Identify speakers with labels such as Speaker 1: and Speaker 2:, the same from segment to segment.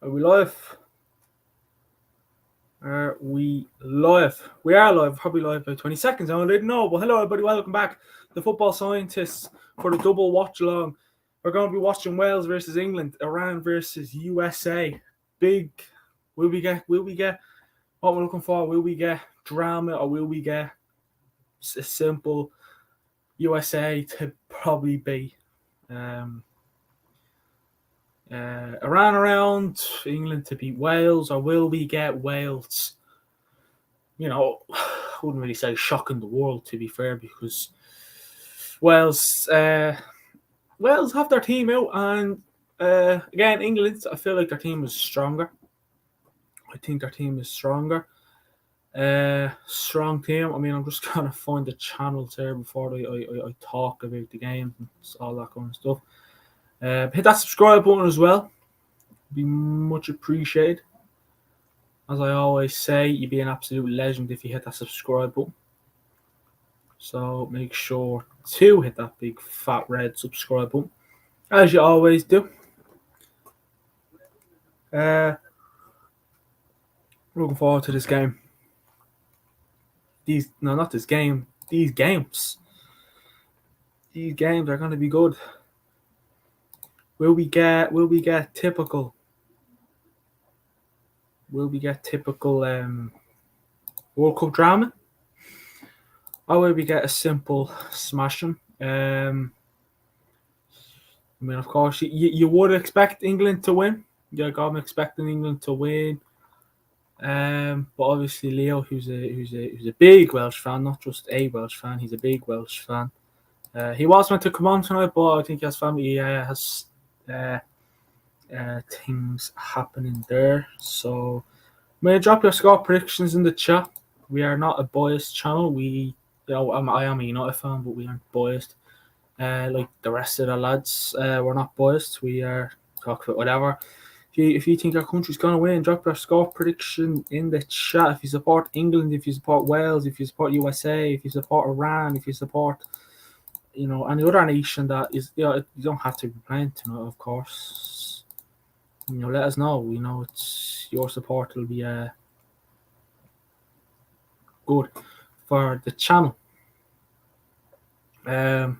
Speaker 1: Are we live? Are we live? We are live, probably live by 20 seconds. I didn't know, but hello everybody, welcome back. The football scientists for the double watch along. We're going to be watching Wales versus England, Iran versus USA. Big, will we get what we're looking for? Will we get drama or will we get a simple USA to probably be Iran around England to beat Wales, or will we get Wales? I wouldn't really say shocking the world, to be fair, because Wales have their team out, and again, England, I feel like their team is stronger. I think their team is stronger. Strong team. I mean, I'm just gonna find the channels here before I talk about the game and all that kind of stuff. Hit that subscribe button as well. Be much appreciated. As I always say, you'd be an absolute legend if you hit that subscribe button. So make sure to hit that big fat red subscribe button, as you always do. Looking forward to this game. These games. These games are going to be good. Will we get typical? Will we get typical World Cup drama? Or will we get a simple smashing? I mean, of course, you would expect England to win. Yeah, I'm expecting England to win. But obviously Leo, who's a big Welsh fan, not just a Welsh fan, he's a big Welsh fan. He was meant to come on tonight, but I think his family has things happening there. So, may I drop your score predictions in the chat? We are not a biased channel. I am a United fan, but we aren't biased. Like the rest of the lads, we're not biased. We are talk about whatever. If you think our country's going to win, drop your score prediction in the chat. If you support England, if you support Wales, if you support USA, if you support Iran, if you support, any other nation that is, you don't have to be playing tonight, of course. Let us know. It's your support will be good for the channel. But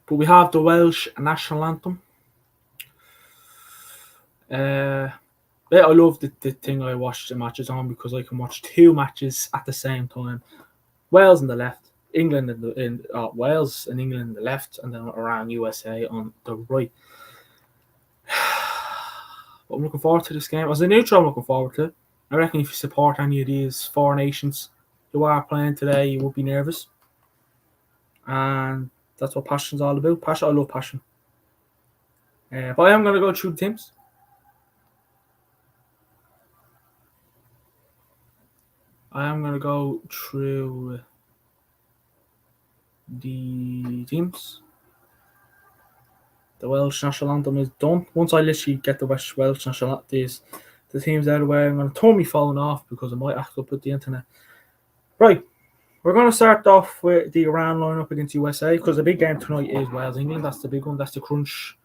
Speaker 1: we have the Welsh national anthem. I love the thing I watch the matches on, because I can watch two matches at the same time. Wales on the left, England Wales and England on the left, and then Iran USA on the right. But I'm looking forward to this game. As a neutral, I'm looking forward to it. I reckon if you support any of these four nations who are playing today, you would be nervous. And that's what passion's all about. Passion, I love passion. But I am going to go through the teams. I am going to go through the teams. The Welsh national anthem is done. Once I literally get the Welsh national anthem, the teams out of the way, I'm going to turn my phone off because I might act up with the internet. Right, we're going to start off with the Iran lineup against USA, because the big game tonight is Wales England. That's the big one. That's the crunch.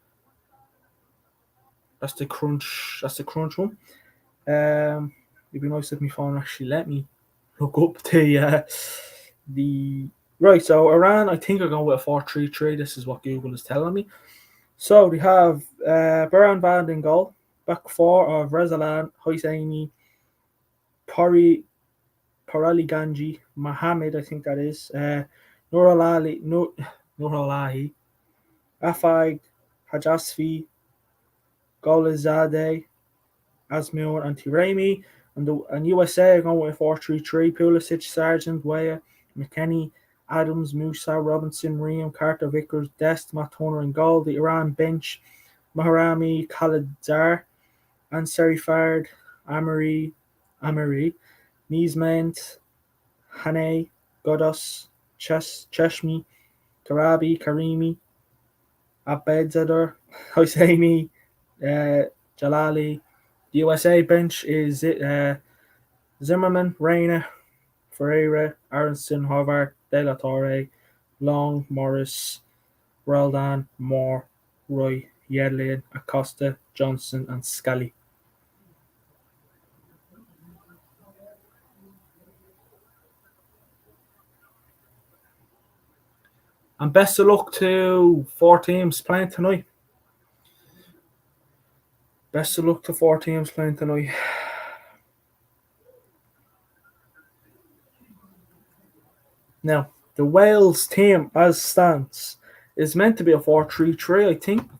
Speaker 1: That's the crunch one. It'd be nice if my phone actually let me look up the right. So Iran, I think are going with a 4-3-3. This is what Google is telling me. So we have Baran Band in goal. Back four of Rezalan, Hosseini, Parali Ganji, Mohammed, I think that is, Nuralahi, Afag, Hajasvi, Golizade, Asmir, and Tiremi. And USA are going with 4-3-3. Pulisic, Sargent, Weah, McKennie, Adams, Musa, Robinson, Ream, Carter, Vickers, Dest, Matt Turner in goal. The Iran bench, Maharami, Khaledzar, Ansari Fard, Amari, Niesment, Hane, Godos, Cheshmi, Karabi, Karimi, Abedzadar, Hosseini, Jalali. The USA bench is Zimmerman, Reina, Ferreira, Aronson, Harvard, De La Torre, Long, Morris, Roldan, Moore, Roy, Yedlin, Acosta, Johnson, and Scully. And best of luck to 4 teams playing tonight. Best of luck to 4 teams playing tonight. Now, the Wales team, as stands, is meant to be a 4-3-3, I think.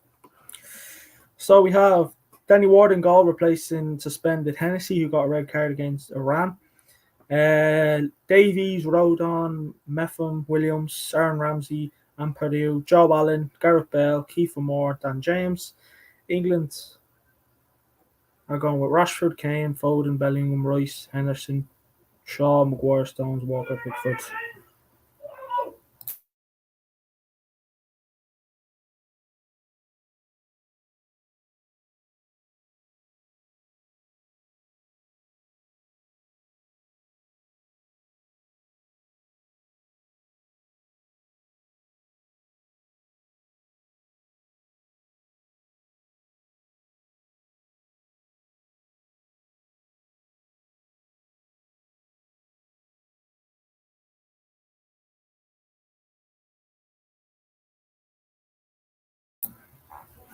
Speaker 1: So we have Danny Ward in goal, replacing suspended Hennessy, who got a red card against Iran. Davies, Rodon, Metham, Williams, Aaron Ramsey, and Purdue, Joe Allen, Gareth Bale, Kiefer Moore, Dan James. England are going with Rashford, Kane, Foden, Bellingham, Rice, Henderson, Shaw, Maguire, Stones, Walker, Pickford.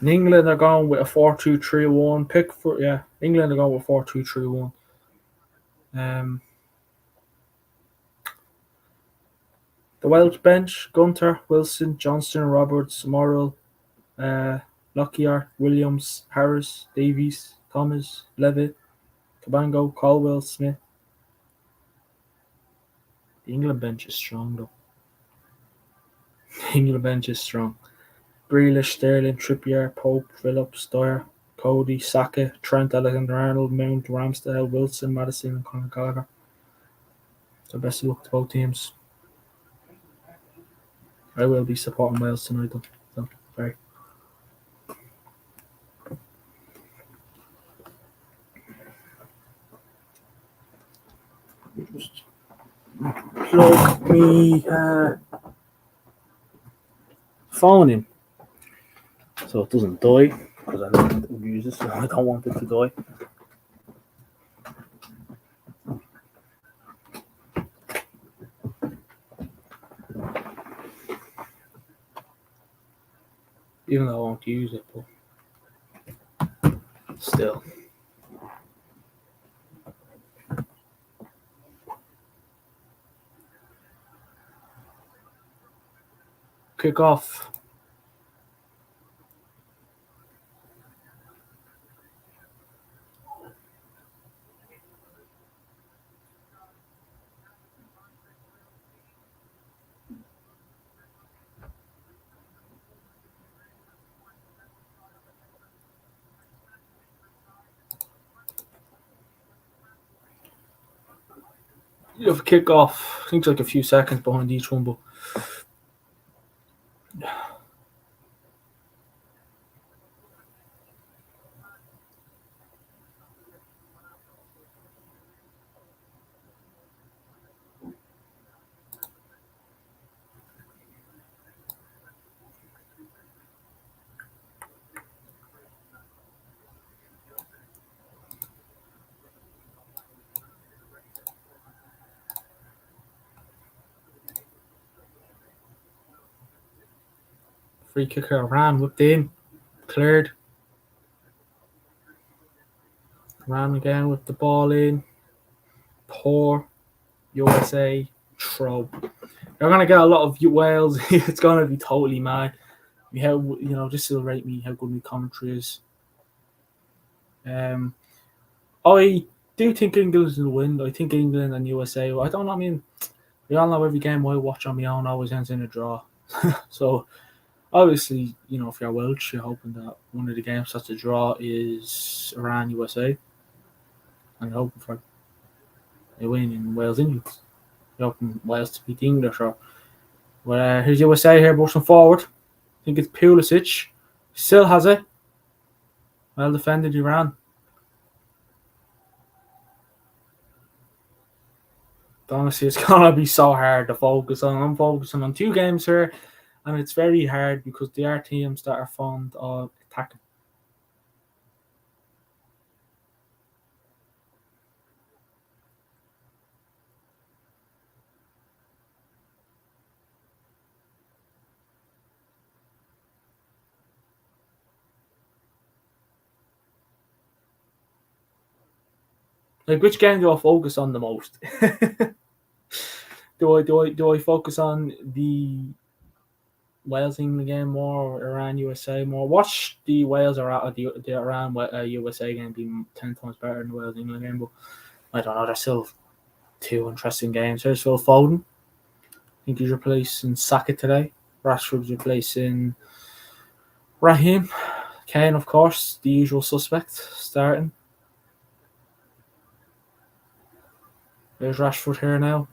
Speaker 1: In England are going with a 4-2-3-1. Pickford, yeah. England are going with 4-2-3-1. The Welsh bench: Gunter, Wilson, Johnston, Roberts, Morrell, Lockyer, Williams, Harris, Davies, Thomas, Levitt, Cabango, Caldwell, Smith. The England bench is strong, though. The England bench is strong. Grealish, Sterling, Trippier, Pope, Phillips, Dyer, Cody, Saka, Trent, Alexander-Arnold, Mount, Ramsdale, Wilson, Madison, and Conor Gallagher. So best of luck to both teams. I will be supporting Wales tonight, though. So, sorry. Just plug me phone in so it doesn't die, because I don't want to use it, so I don't want it to die. Even though I won't use it, but still. Kick off. You have a kick off. I think it's like a few seconds behind each one, but free kicker Iran whipped in, cleared. Iran again with the ball in. Poor USA throw. You're gonna get a lot of Wales. It's gonna be totally mad. This will rate me how good my commentary is. I do think England will win. I think England and USA. I don't know. I mean, we all know every game I watch on my own always ends in a draw. So obviously, if you're Welsh, you're hoping that one of the games that's a draw is Iran USA, and you're hoping for a win in Wales England. You're hoping Wales to beat the English. Well, here's USA here, pushing forward. I think it's Pulisic. Still has it. Well defended, Iran. Honestly, it's gonna be so hard to focus on. I'm focusing on 2 games here, and it's very hard because they are teams that are fond of attacking. Like, which game do I focus on the most? Do I focus on the Wales England game more, or Iran USA more? Watch the Wales or the Iran USA game be 10 times better than the Wales England game, but I don't know. They're still two interesting games. Here's Phil Foden. I think he's replacing Saka today. Rashford's replacing Raheem. Kane, of course, the usual suspect, starting. There's Rashford here now.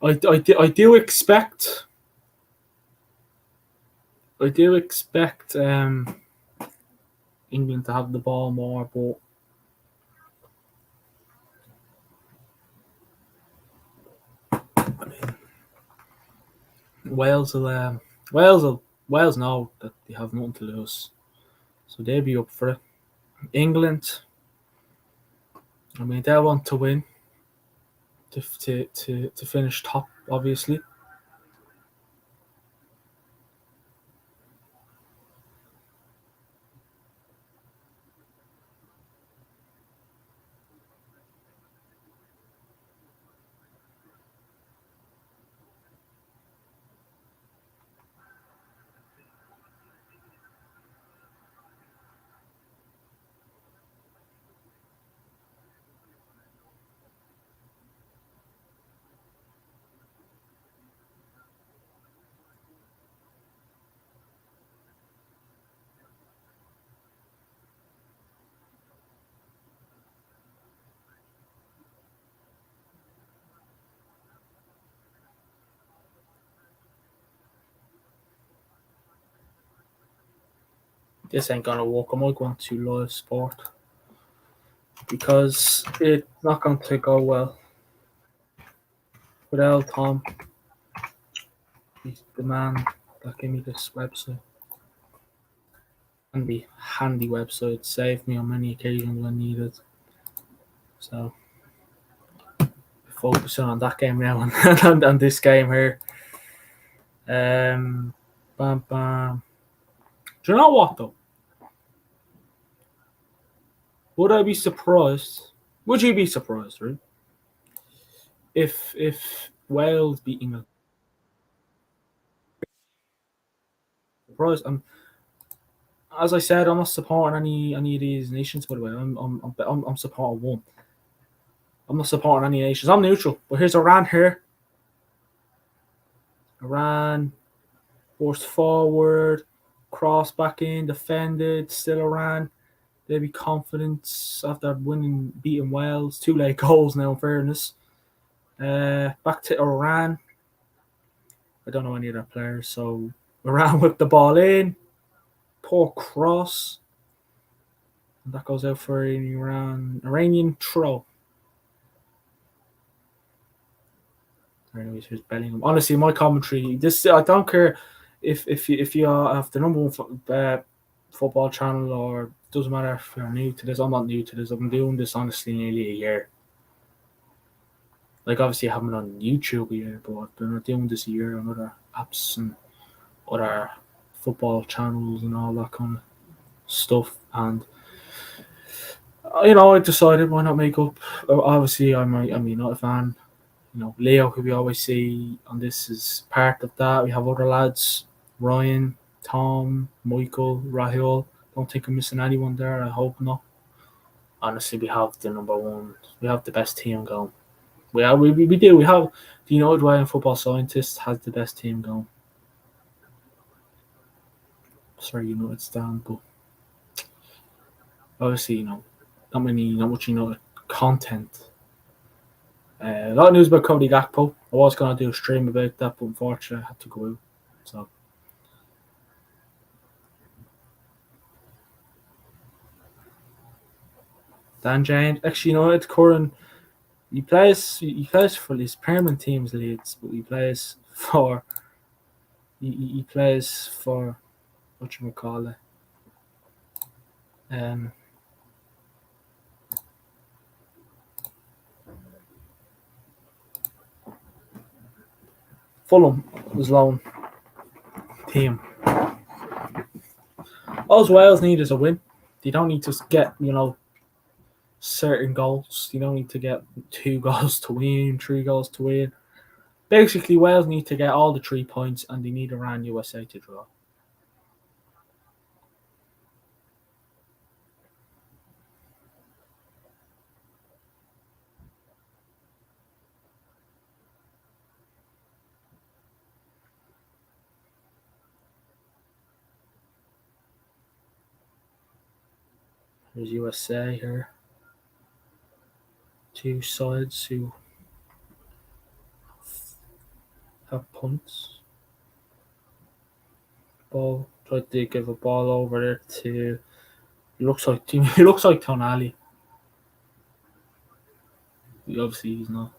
Speaker 1: I do expect England to have the ball more, but I mean, Wales will Wales know that they have nothing to lose, so they'll be up for it. England, I mean, they'll want to win to finish top, obviously. This ain't gonna work. I might go on to live sport because it's not going to go well without Tom. He's the man that gave me this website. Handy website. Saved me on many occasions when needed. So focusing on that game now and this game here. Bam bam. Do you know what though? Would I be surprised? Would you be surprised, right? If Wales beat England? Surprised. As I said, I'm not supporting any of these nations. By the way, I'm supporting one. I'm not supporting any nations. I'm neutral. But here's Iran here. Iran forced forward, cross back in, defended. Still Iran. They'll be confident after beating Wales. 2 late goals now, in fairness. Back to Iran. I don't know any of their players, so Iran whipped the ball in. Poor cross. And that goes out for an Iranian throw. Anyways, here's Bellingham. Honestly, my commentary. I don't care if you have the number one football channel, or doesn't matter if you're new to this. I'm not new to this. I've been doing this honestly nearly a year. Like, obviously I haven't been on YouTube yet, but I've been doing this a year on other apps and other football channels and all that kind of stuff. And I decided why not make up. Obviously, I'm not a fan. Leo, who we always see on this, is part of that. We have other lads, Ryan, Tom, Michael, Rahul. Don't think I'm missing anyone there. I hope not. Honestly, we have the number one. We have the best team going. We do. We have the United Way and Football Scientist has the best team going. Sorry, United stand, but obviously, not much content. A lot of news about Cody Gakpo. I was going to do a stream about that, but unfortunately I had to go out. So Dan Jane, actually, Curran, he plays for his permanent teams Leeds, but he plays for what you call it. Um, Fulham was loan team. All Wales need is a win. They don't need to get, certain goals. You don't need to get 2 goals to win, 3 goals to win. Basically, Wales need to get all the 3 points, and they need Iran USA to draw. There's USA here. 2 sides who have punts. Ball. Tried to give a ball over there to. He looks like Tonali. Obviously, he's not.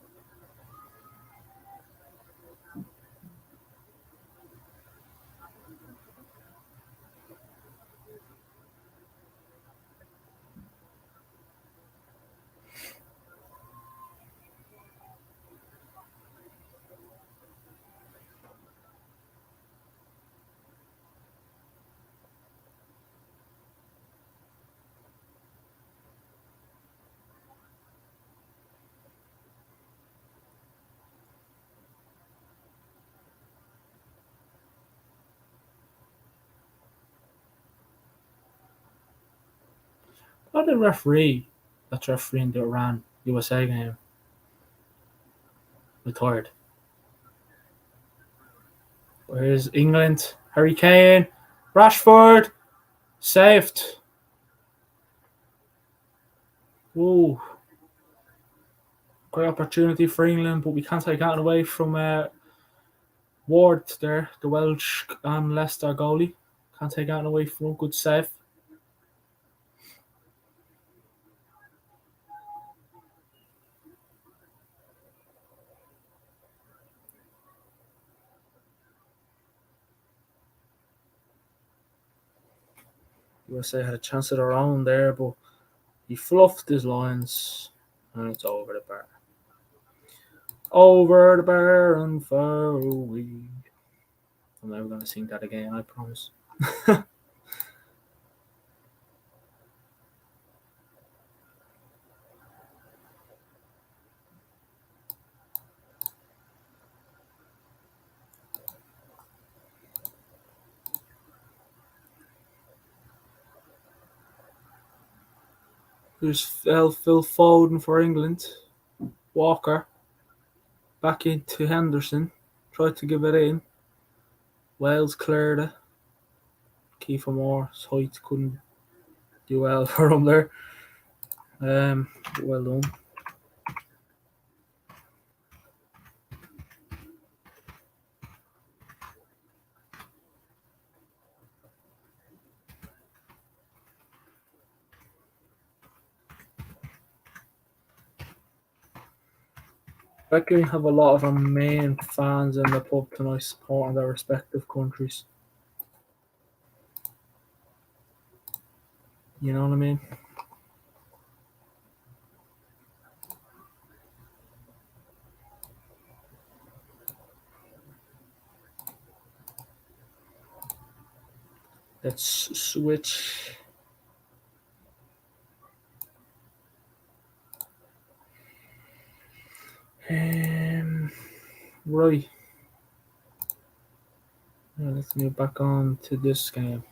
Speaker 1: Not the referee that's refereeing the Iran USA game retired. Where's England? Harry Kane, Rashford, saved. Ooh, great opportunity for England, but we can't take that away from Ward there, the Welsh and Leicester goalie. Can't take that away from a good save. USA had a chance of their own there, but he fluffed his lines, and it's over the bar. Over the bar and far away. I'm never going to sing that again, I promise. There's Phil Foden for England. Walker back into Henderson. Tried to give it in. Wales cleared it. Kiefer Moore's height couldn't do well for him there. Well done. I reckon we have a lot of our main fans in the pub tonight supporting their respective countries. You know what I mean? Let's switch. Right. Yeah, let's move back on to this game.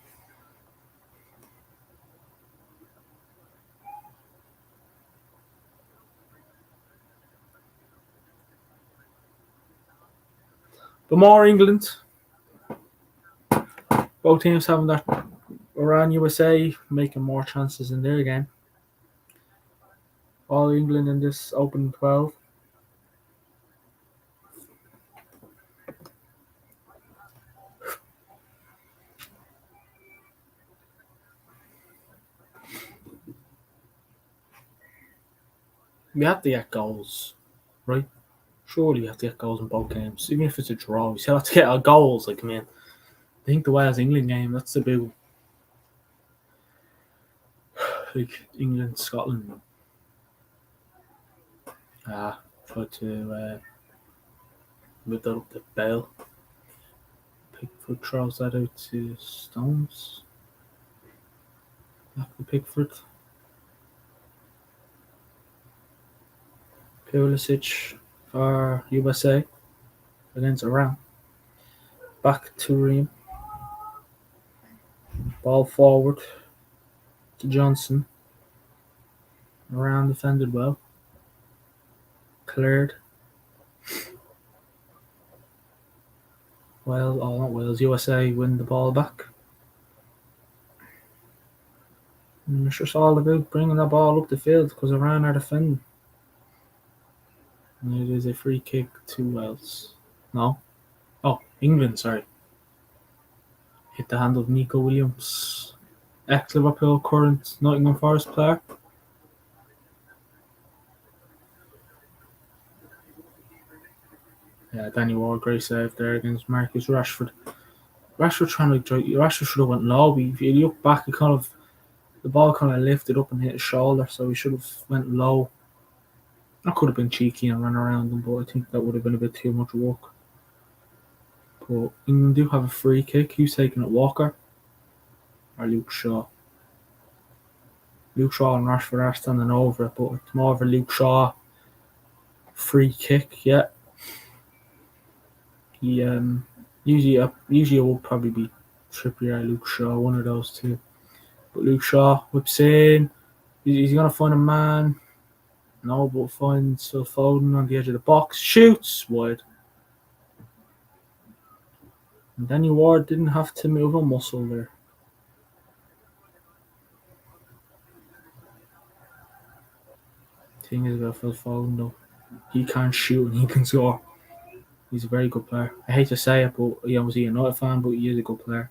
Speaker 1: But more England. Both teams having that Iran USA making more chances in their game. All England in this open 12. We have to get goals, right? Surely we have to get goals in both games, even if it's a draw. We still have to get our goals. Like, I mean, I think the Wales England game, that's the big, like England Scotland. Try to With that up the bell. Pickford throws that out to Stones. Back to Pickford. Pulisic for USA against Iran. Back to Ream. Ball forward to Johnson. Iran defended well. Cleared. Well, oh, not Wales. USA win the ball back. And it's just all about bringing the ball up the field because Iran are defending. And it is a free kick to Wales. No. Oh, England, sorry. Hit the hand of Nico Williams. Ex-Liverpool, current Nottingham Forest player. Yeah, Danny Ward, great save there against Marcus Rashford. Rashford should have went low. If you look back, the ball kind of lifted up and hit his shoulder, so he should have went low. That could have been cheeky and run around him, but I think that would have been a bit too much work. But England do have a free kick. Who's taking it, Walker or Luke Shaw? Luke Shaw and Rashford are standing over it, but it's more of a Luke Shaw free kick. Yeah, he usually it will probably be Trippier or Luke Shaw, one of those two. But Luke Shaw whips in. He's gonna find a man. No, but finds Phil Foden on the edge of the box. Shoots wide. And Danny Ward didn't have to move a muscle there. Thing is about Phil Foden though, he can't shoot and he can score. He's a very good player. I hate to say it, but he was a United fan, but he is a good player.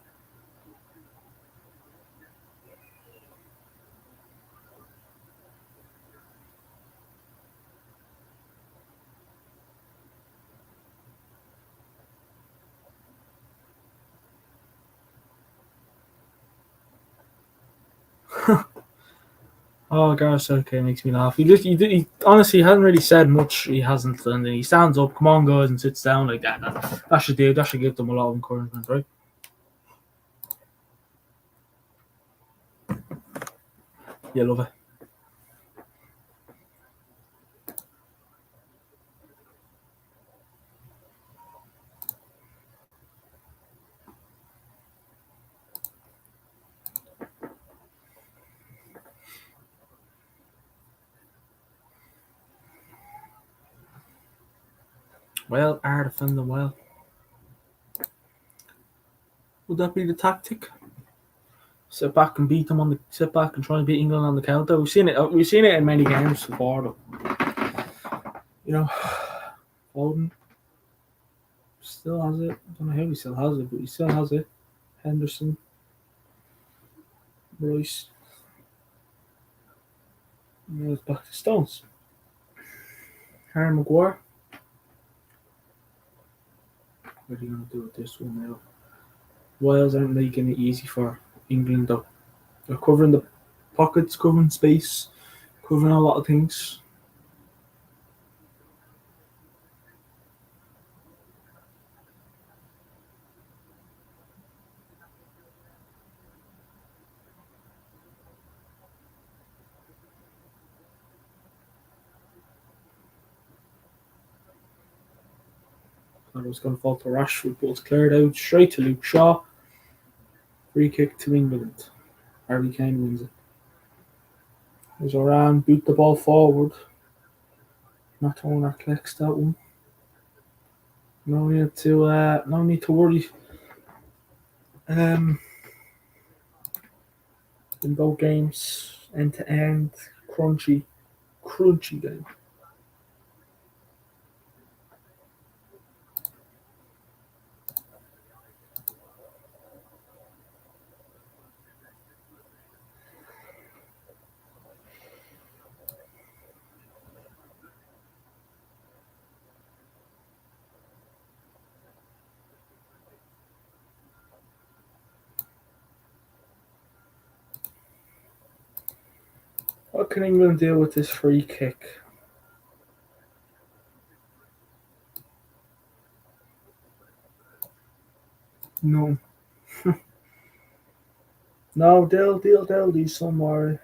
Speaker 1: Oh, Gareth Southgate makes me laugh. He honestly hasn't really said much. He hasn't, and he stands up, come on guys, and sits down like that. That should do. That should give them a lot of encouragement, right? Yeah, love it. Well, are defending well. Would that be the tactic? Sit back and try and beat England on the counter. We've seen it. We've seen it in many games before, though. You know, Foden still has it. I don't know how he still has it, but he still has it. Henderson, Royce. And it's back to Stones. Harry Maguire. What are you going to do with this one now? Wales aren't making it easy for England, though. They're covering the pockets, covering space, covering a lot of things. It was going to fall to Rashford, but it's cleared out straight to Luke Shaw. Free kick to England. Harry Kane wins it. As Iran beat the ball forward. Not owner collects that one. No need to worry. In both games, end to end, crunchy game. What can England do with this free kick? No. No, they'll do some more.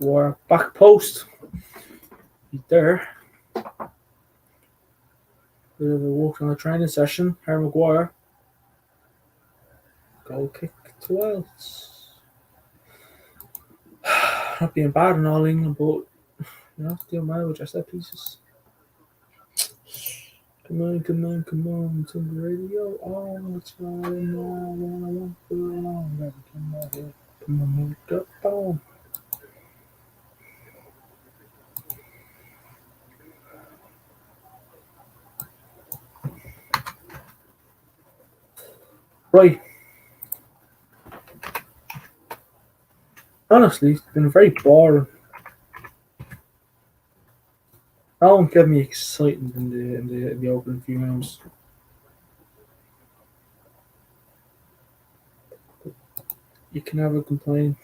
Speaker 1: War back post. He's there. Bit of a walk on a training session. Harry Maguire. Goal kick to Wales. Not being bad in all England, but doing well with just set pieces. Come on, it's on the radio. Oh, it's not in there. I want to belong. Come on, here. Come on, move the phone. Right. Honestly, it's been very boring. That won't get me excited in the opening few rounds. You can never complain.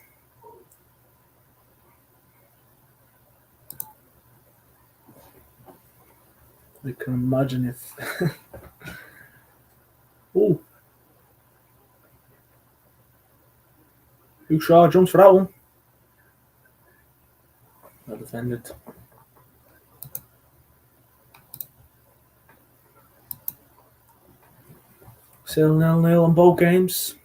Speaker 1: I can imagine if. Oh, Luke Shaw jumps for that one. Well defended. Still 0-0 on both games.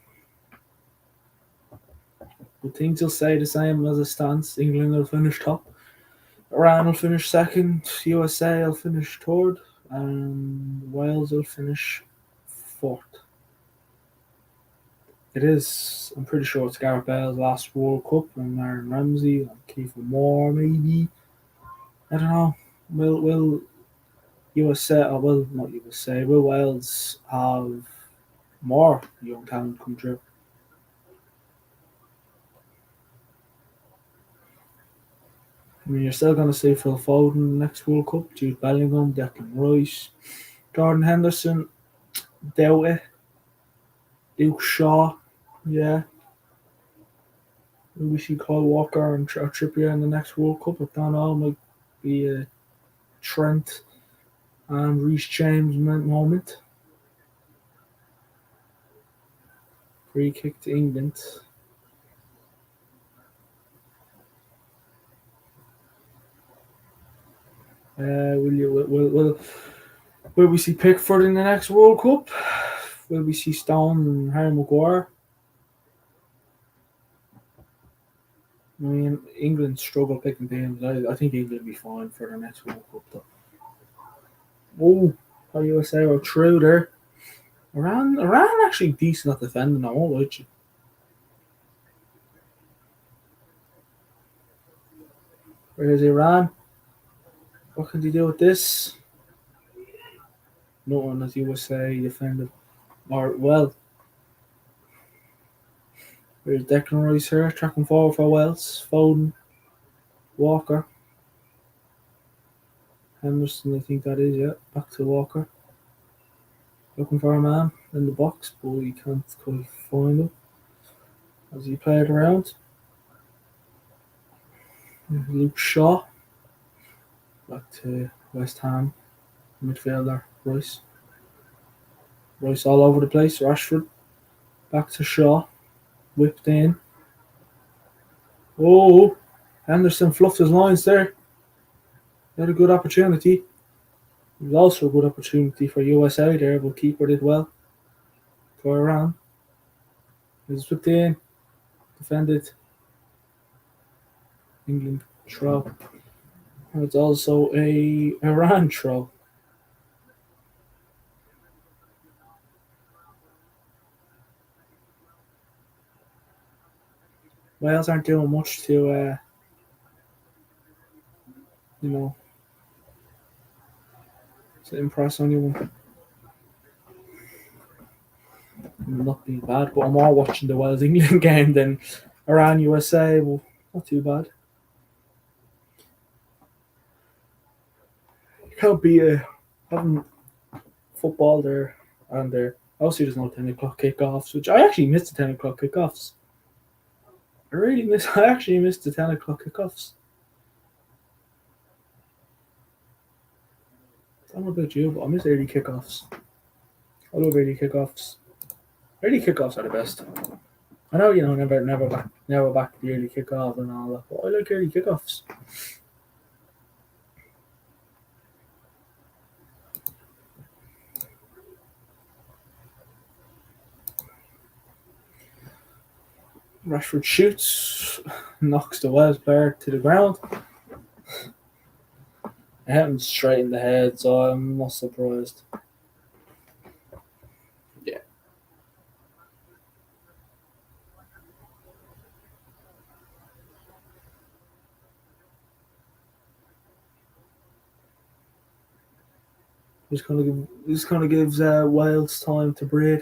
Speaker 1: But things will stay the same as it stands. England will finish top. Iran will finish second. USA will finish third. And Wales will finish fourth. It is. I'm pretty sure it's Gareth Bale's last World Cup, and Aaron Ramsey and Kiefer Moore, maybe. I don't know. Will USA, or will not USA, will Wales have more young talent come through? I mean, you're still going to see Phil Foden in the next World Cup, Jude Bellingham, Declan Rice, Jordan Henderson, doubt it. Luke Shaw, yeah. Maybe we see Kyle Walker and Trippier in the next World Cup. I don't know, might be a Trent and Reece James moment. Free kick to England. Will we see Pickford in the next World Cup? Will we see Stone and Harry Maguire? I mean, England struggle picking teams. I think England will be fine for the next World Cup, though. Oh, how USA are true there. Iran actually decent at defending, I won't lie to you. Where's Iran? What can they do with this? Nothing as USA defended. Or, well, there's Declan Rice here, tracking forward for Wales. Foden, Walker, Henderson, I think that is, yeah. Back to Walker. Looking for a man in the box, but he can't quite find him. As he played around. Luke Shaw. Back to West Ham. Midfielder, Rice. Rice all over the place. Rashford. Back to Shaw. Whipped in. Oh, Henderson fluffed his lines there. He had a good opportunity. It was also a good opportunity for USA there, but keeper did well. Go around. He was whipped in. Defended. England throw. It's also a Iran throw. Wales aren't doing much to, to impress anyone. Not being bad, but I'm more watching the Wales England game than Iran USA. Well, not too bad. can't be having football there and there. Obviously, there's no 10 o'clock kickoffs, which I actually missed the 10 o'clock kickoffs. I really miss. I actually missed the 10 o'clock kickoffs. I don't know about you, but I miss early kickoffs. I love early kickoffs. Early kickoffs are the best. I know, never back the early kickoff and all that, but I like early kickoffs. Rashford shoots, knocks the Wales player to the ground. It happened straight in the head, so I'm not surprised. Yeah. This kind of gives Wales time to breathe.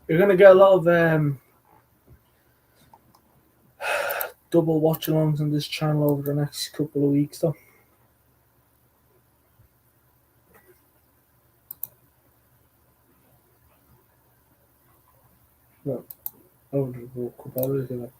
Speaker 1: You're gonna get a lot of double watchalongs on this channel over the next couple of weeks, though. Well, over the couple of weeks.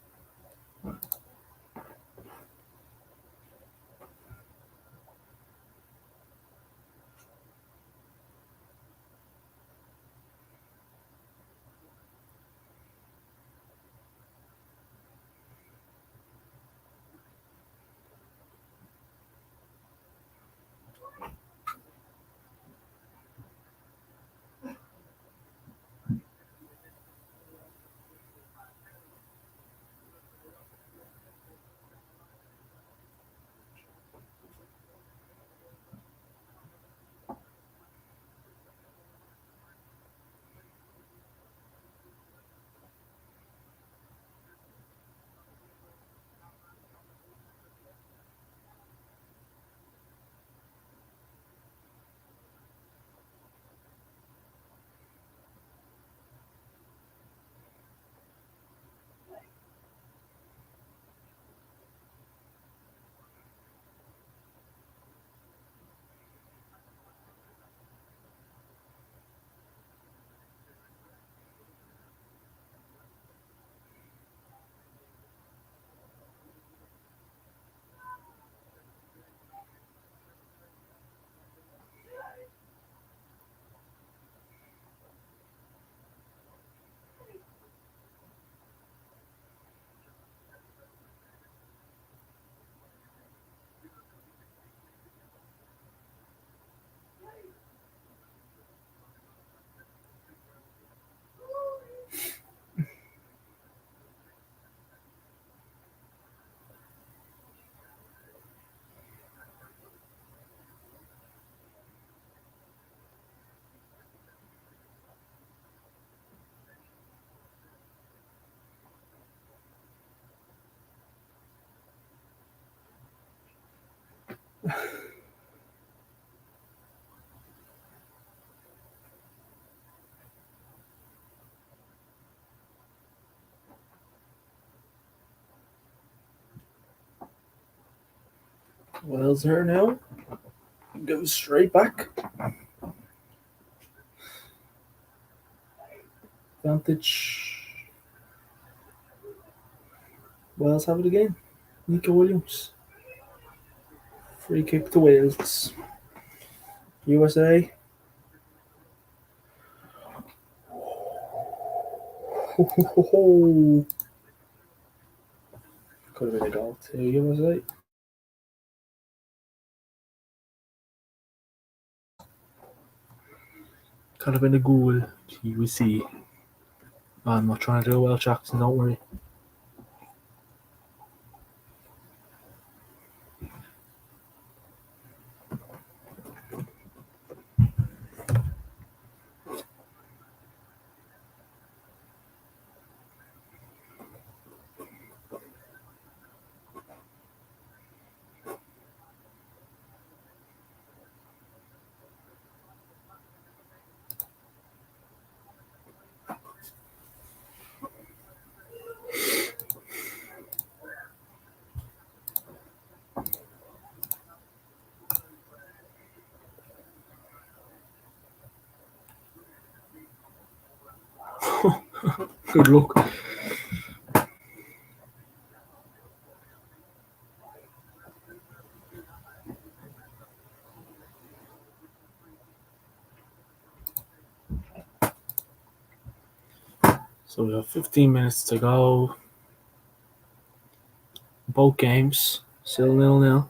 Speaker 1: Wales here now. Goes straight back. Advantage. Wales have it again. Nico Williams. Free kick to Wales. USA. Could have been a goal to USA. Could have been a goal. We see. I'm not trying to do a Welsh accent, don't worry. Good luck. So we have 15 minutes to go. Both games still 0-0.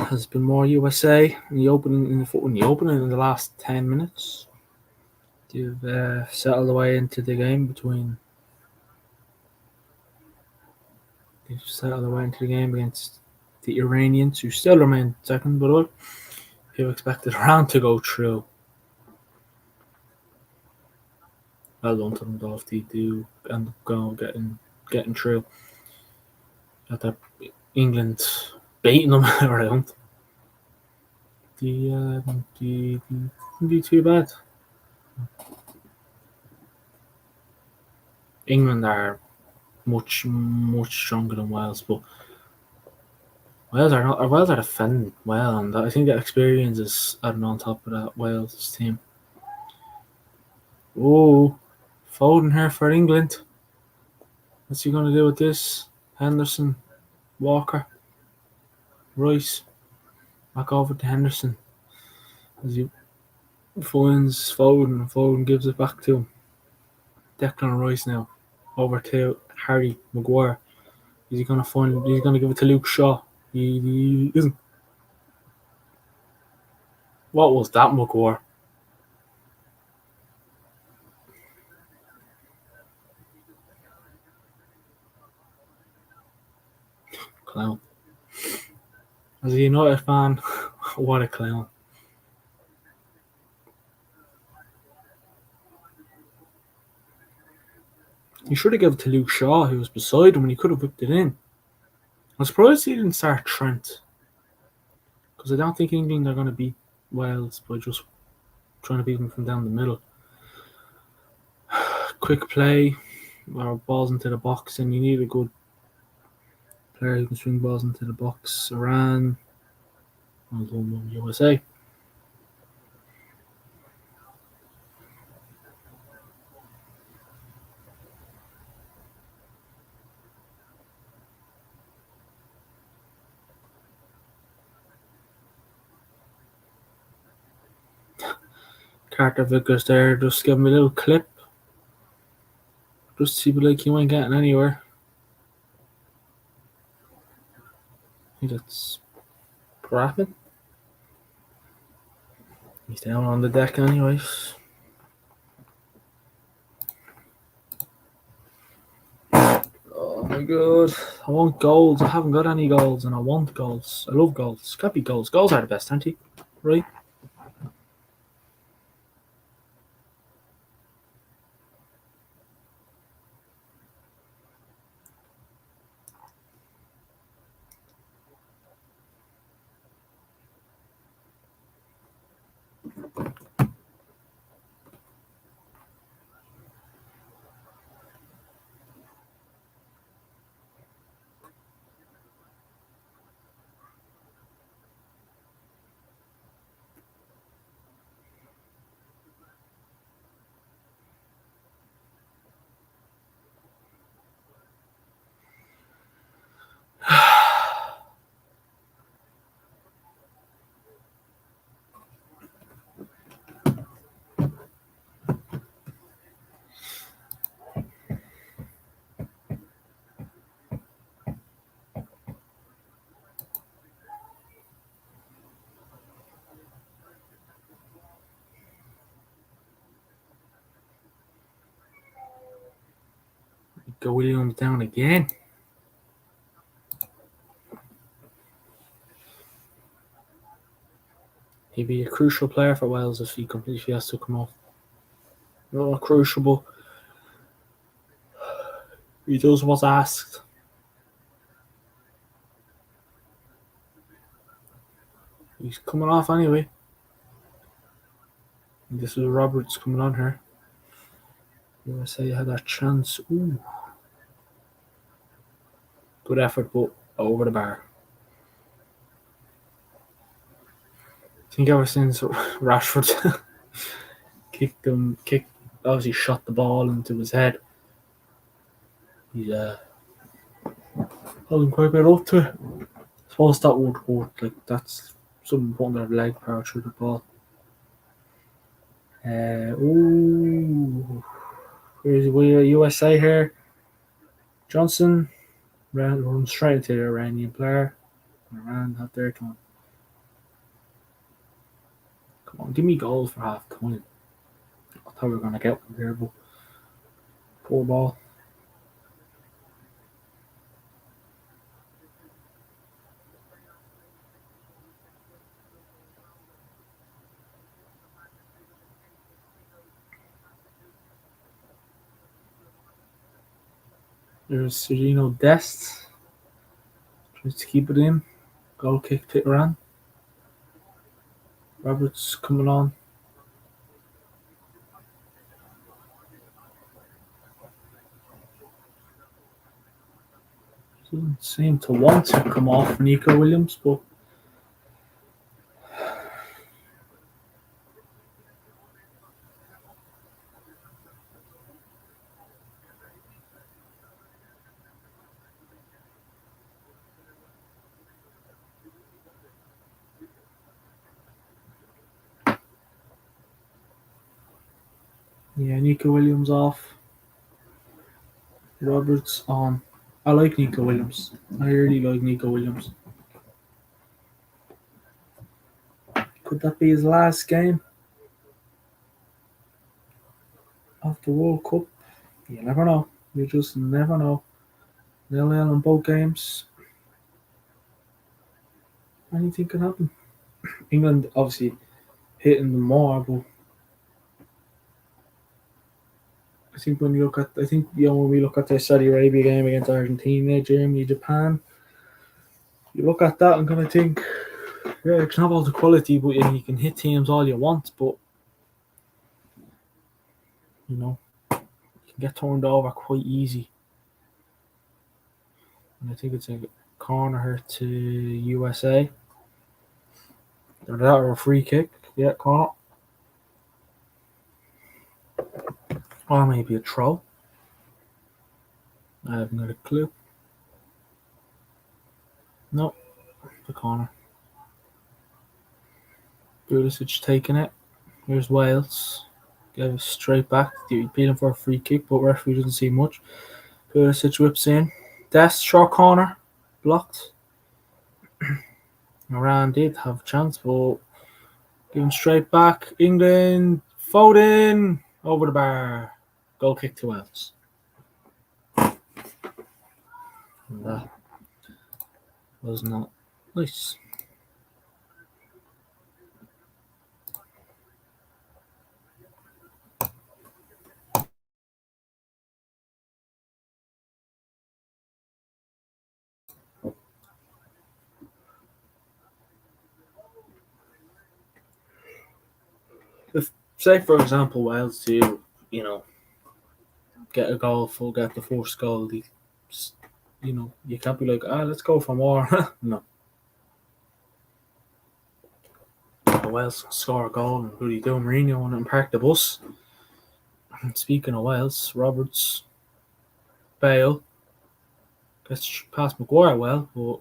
Speaker 1: There's been more USA in the opening in the last 10 minutes. They've settled away into the game against the Iranians, who still remain second, but who expected a round to go through. Well done to them, though, if they do end up getting through. After England beating them around. The didn't do too bad. England are much stronger than Wales, but Wales are defending well, and I think that experience is adding on top of that Wales team. Oh, Foden here for England. What's he going to do with this? Henderson, Walker, Rice. Back over to Henderson as he finds Foden, and Foden gives it back to him. Declan Rice now over to Harry Maguire. Is he going to give it to Luke Shaw? He isn't. What was that, Maguire? Clown. As a United fan, what a clown. He should have given it to Luke Shaw, who was beside him, when he could have whipped it in. I'm surprised he didn't start Trent, because I don't think England are going to beat Wales by just trying to beat them from down the middle. Quick play, or balls into the box, and you need a good player who can swing balls into the box. Iran, USA. Carter Vickers there, just give him a little clip. Just see like he ain't getting anywhere. I think that's Paraffin. He's down on the deck anyways. Oh my god. I want goals. I haven't got any goals and I want goals. I love goals. Gotta be goals. Goals are the best, aren't they? Right? Go Williams down again. He'd be a crucial player for Wales if he completely has to come off. Not crucial, but he does what's asked. He's coming off anyway. This is Roberts coming on here. USA had that chance. Ooh. Good effort, but over the bar. I think ever since Rashford obviously shot the ball into his head. He's holding quite a bit up to it. I suppose that would work. Like, that's some point of leg power through the ball. Here's USA here. Johnson runs straight into the Iranian player. Iran have their time. Come on, give me goals for half time. I thought we were going to get one here, but poor ball. There's Sergino Dest. Tries to keep it in. Goal kick to Iran. Roberts coming on. Doesn't seem to want to come off Nico Williams, but yeah, Nico Williams off. Roberts on. I like Nico Williams. I really like Nico Williams. Could that be his last game of the World Cup? You never know. You just never know. 0-0 in both games. Anything can happen. England obviously hitting them more, but I think when we look at the Saudi Arabia game against Argentina, Germany, Japan, you look at that and kind of think, yeah, you can have all the quality, but you can hit teams all you want, but you know, you can get turned over quite easy. And I think it's a corner here to USA. Or that or a free kick. Yeah, corner. Or maybe a throw. I haven't got a clue. No, the corner. Pulisic taking it. Here's Wales. Gave it straight back. Appealing for a free kick, but referee doesn't see much. Pulisic whips in. Dest, short corner. Blocked. Iran did have a chance, but give him straight back. England. Foden. Over the bar. Goal kick to Wales. And that was not nice. say for example Wales do, get a goal, get the first goal, you can't be like, let's go for more. No. Wales score a goal and really do Mourinho and park the bus. Speaking of Wales, Roberts, Bale, gets past Maguire well, but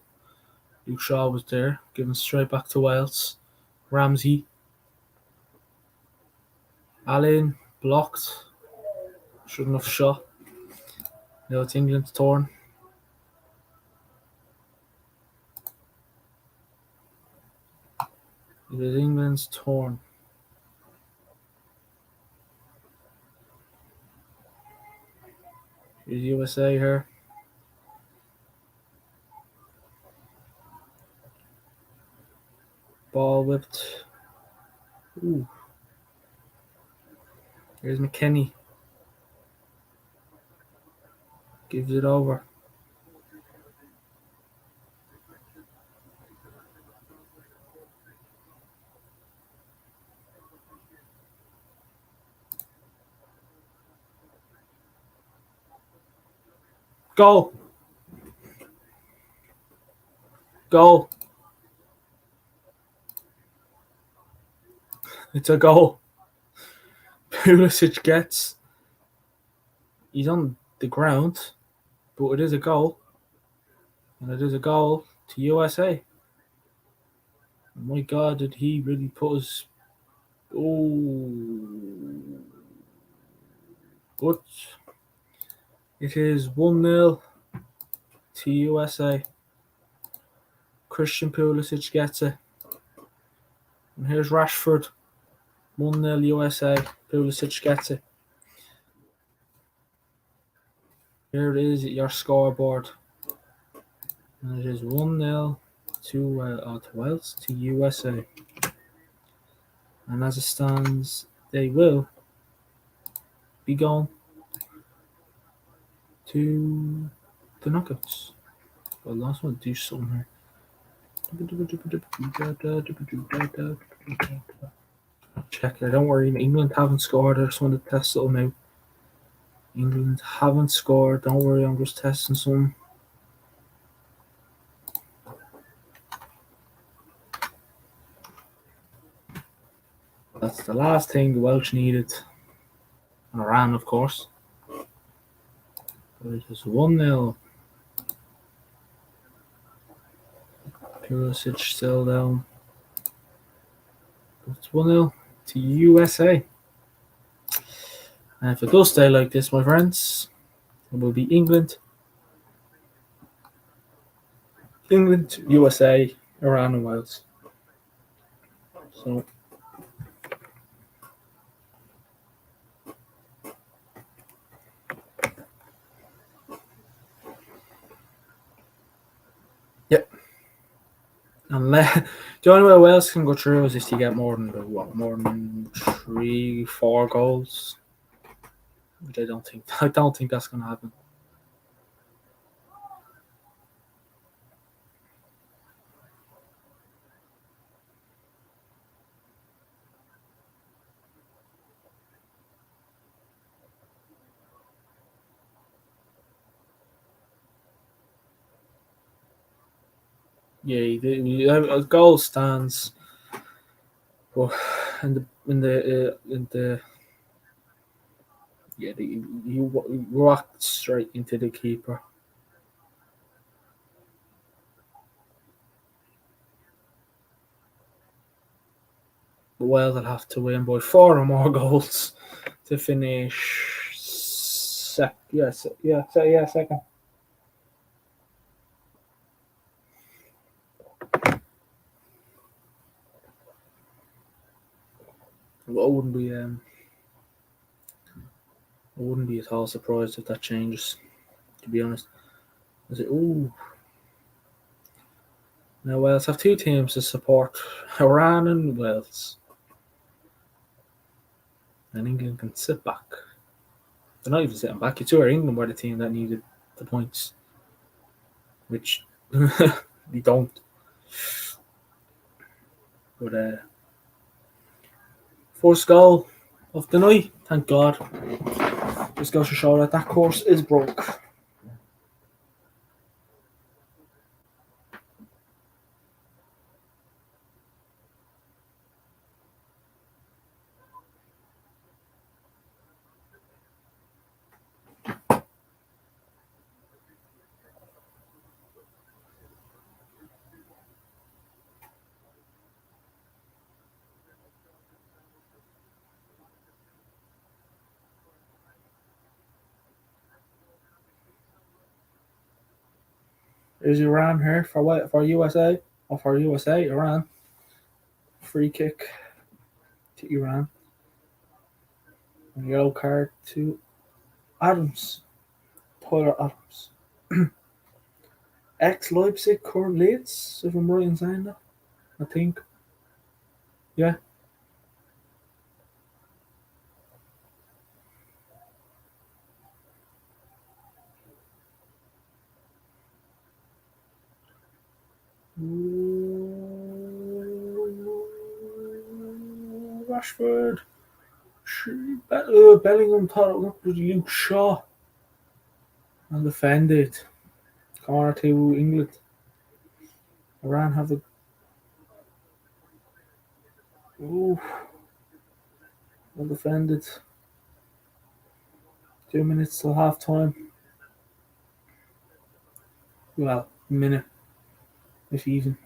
Speaker 1: Luke Shaw was there, given straight back to Wales. Ramsey, Allen, blocked, shouldn't have shot. Now it's England's turn. It is England's turn. Here's USA here. Ball whipped. Ooh. Here's McKennie. Gives it over. Goal. Goal. It's a goal. Pulisic gets. He's on the ground, but it is a goal. And it is a goal to USA. My God, did he really put his... Oh. But it is 1-0 to USA. Christian Pulisic gets it. And here's Rashford. 1-0 USA. Pulisic gets it. Here it is, your scoreboard. And it is 1-0 to Wales, to USA. And as it stands, they will be going to the knockouts. Well, last one, do something here. Check here, don't worry, England haven't scored. I just want to test something out. England haven't scored, don't worry, I'm just testing something. That's the last thing the Welsh needed. And Iran, of course. But it is 1-0. Pulisic still down. It's 1-0 to USA. And if it does stay like this, my friends, it will be England, USA, Iran, and Wales. So, yep. Unless the only way Wales can go through is if you get more than 3-4 goals. Which I don't think that's going to happen. Yeah, the goal stands, but you rocked straight into the keeper. But Wales will have to win by 4 or more goals to finish second. I wouldn't be at all surprised if that changes, to be honest. Now Wales have 2 teams to support, Iran and Wales. And England can sit back. They're not even sitting back. It's where England were the team that needed the points, which we don't. But first goal of the night. Thank God. Just goes to show that that course is broke. Is Iran here for what? For USA? Or for USA? Iran. Free kick to Iran. And yellow card to Adams. Tyler Adams. Ex Leipzig, current Leeds, if I'm right in saying that. I think. Yeah. Rashford. Bellingham thought it was Luke Shaw. And defended. Corner to England. Iran have the. Ooh. Well defended. 2 minutes till half time. Well, minute, if even.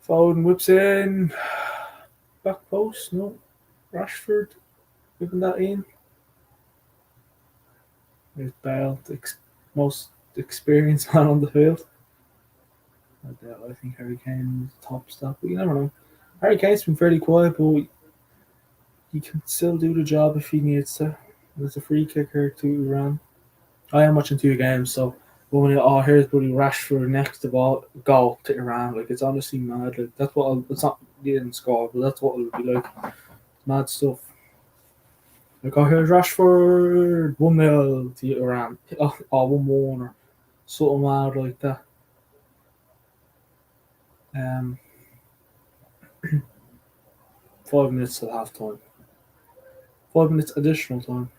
Speaker 1: Foden whips in. Back post, no. Rashford whipping that in. There's Bale, the most experienced man on the field. I think Harry Kane is top stop, but you never know. Harry Kane's been fairly quiet, but he can still do the job if he needs to. There's a free kicker to Iran. I am watching 2 games, so when here's Buddy Rashford next to ball goal to Iran, like it's honestly mad. Like that's what it's not. He didn't score, but that's what it'll be like. Mad stuff. Like here's Rashford 1-0 to Iran, or 1-1 or something mad like that. 5 minutes till half time. 5 minutes additional time.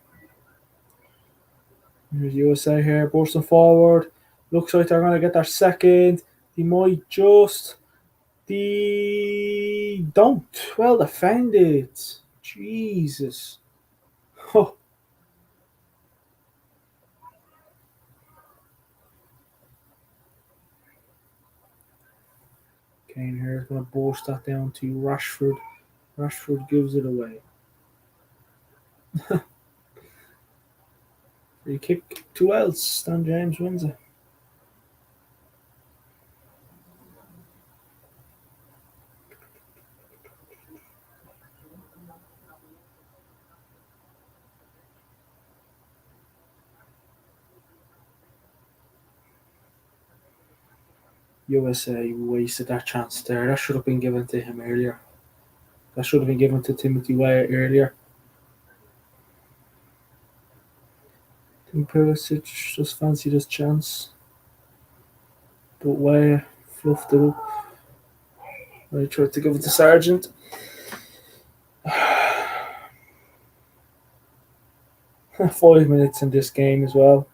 Speaker 1: Here's USA here, bursting forward. Looks like they're going to get their second. They might just. They don't. Well defended. Jesus. Oh. Kane here is going to burst that down to Rashford. Rashford gives it away. Free kick, 2 else. Stan James wins it. USA wasted that chance there. That should have been given to him earlier. That should have been given to Timothy Weah earlier. I think Pulisic just fancied his chance. But Weah fluffed it up. I tried to give it to Sargent. 5 minutes in this game as well.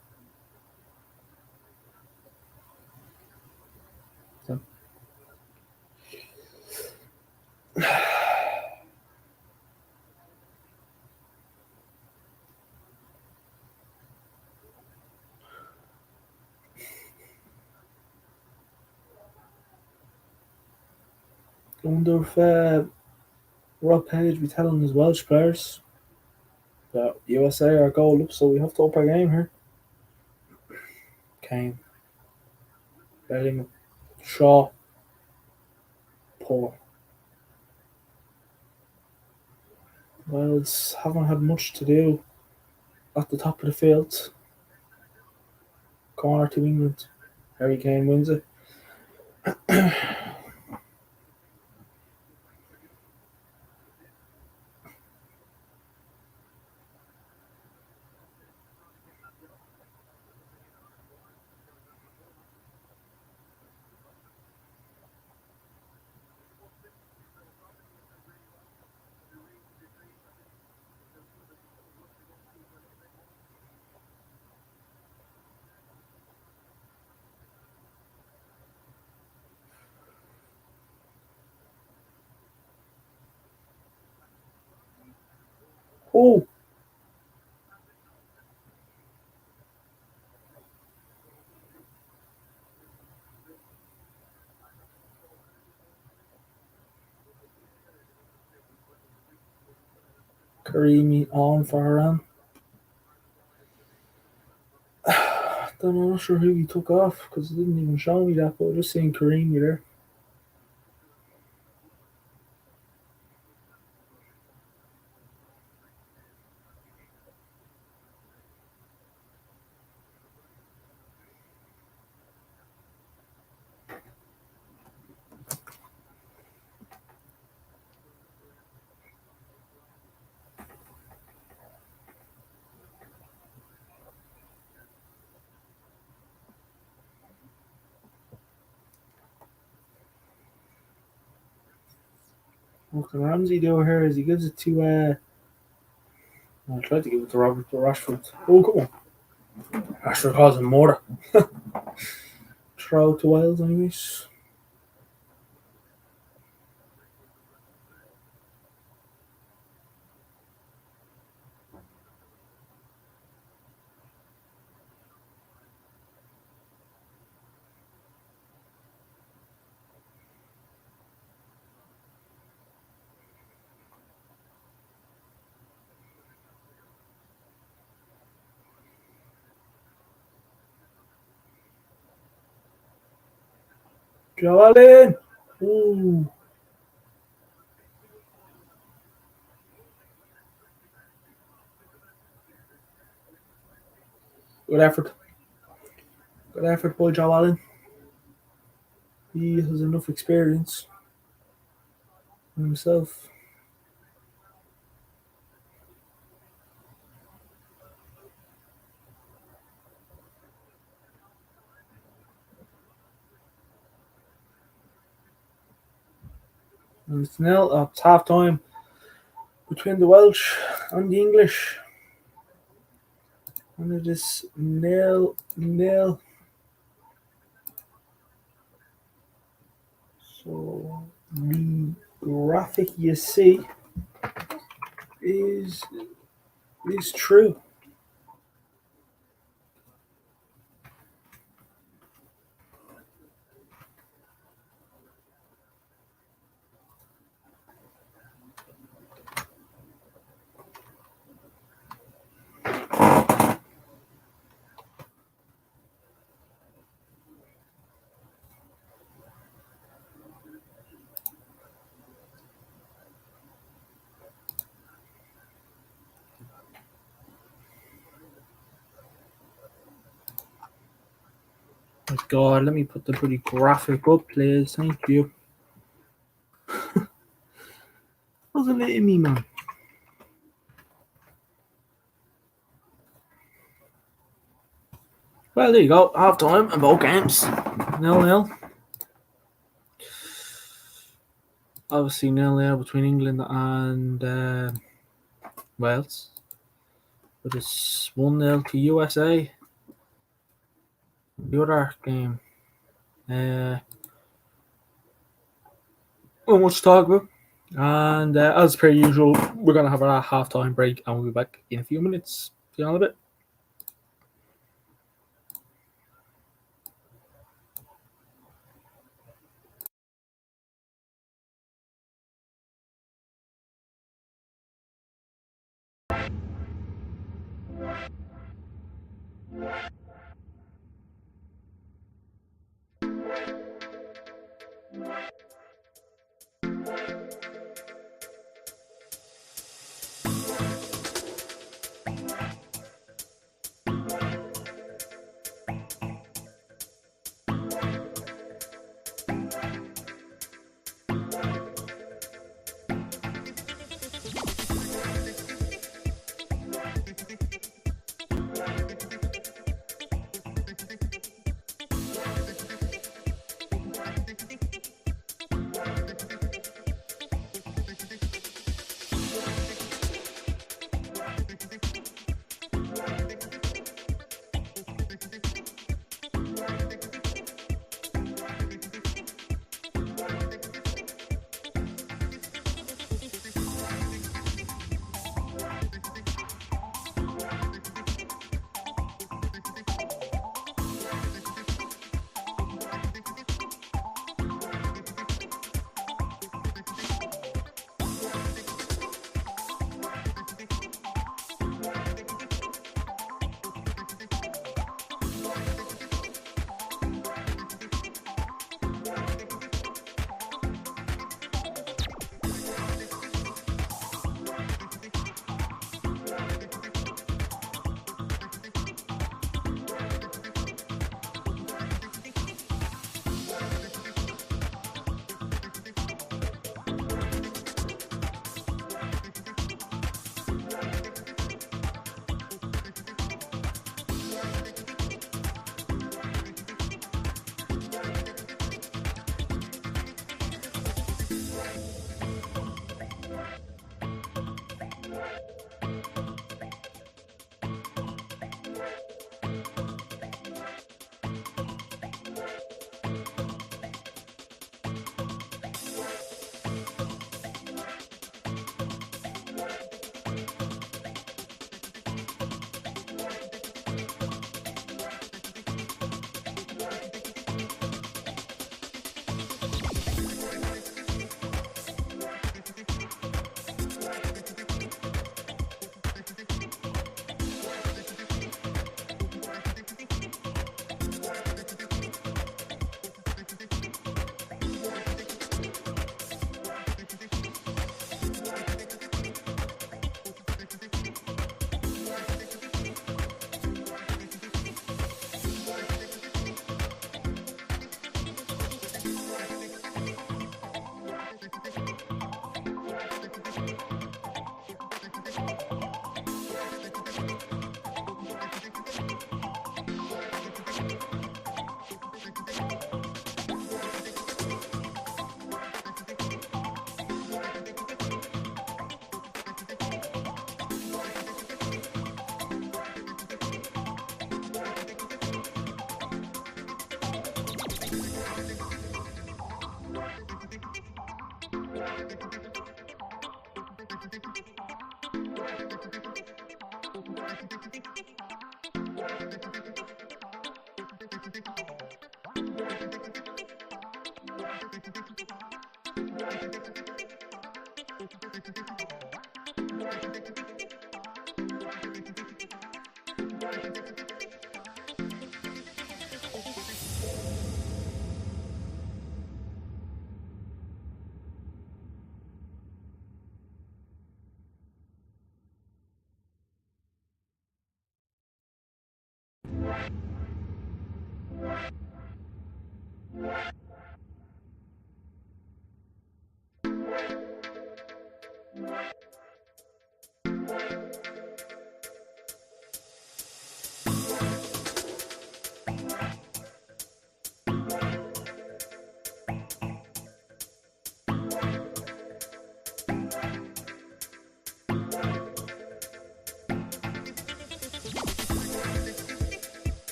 Speaker 1: So. I wonder if Rob Page be telling his Welsh players that USA are goal up, so we have to up our game here. Kane. Bellingham. Shaw. Poor. Wales haven't had much to do at the top of the field. Corner to England. Harry Kane wins it. Oh, Karimi on for him. I'm not sure who he took off because it didn't even show me that, but I just seen Karimi there. What can Ramsey do here is he gives it to I tried to give it to Robert to Rashford. Oh, come on. Rashford causing more. Throw to Wales, anyways. Joe Allen. Ooh. Good effort. Good effort by Joe Allen. He has enough experience himself. And it's nil at half time between the Welsh and the English. And it is nil. So the graphic you see is true. My God, let me put the bloody graphic up, please. Thank you. Wasn't letting me, man. Well, there you go. Half time in both games. 0-0. Obviously 0-0 between England and Wales. But it's 1-0 to USA. The other game. Not much to talk about. And as per usual, we're going to have our half time break and we'll be back in a few minutes. See you in a bit.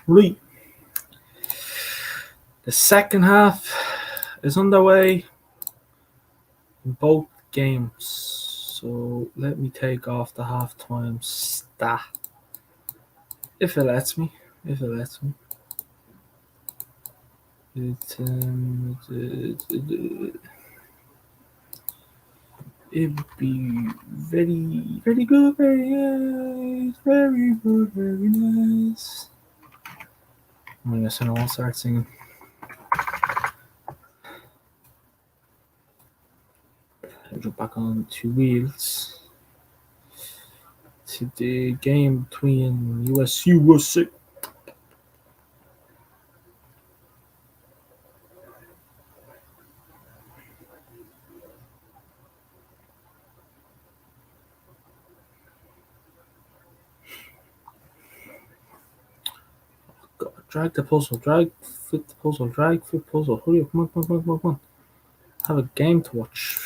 Speaker 1: Right. The second half is underway in both games. So let me take off the halftime stat. If it lets me. If it lets me. It would be very, very good, very nice, very good, very nice. I guess I will start singing. I jump back on two wheels to the game between USA. God, drag the puzzle, drag, flip the puzzle, drag, flip puzzle. Hurry up, come on, come on, come on, come on, come on. Have a game to watch.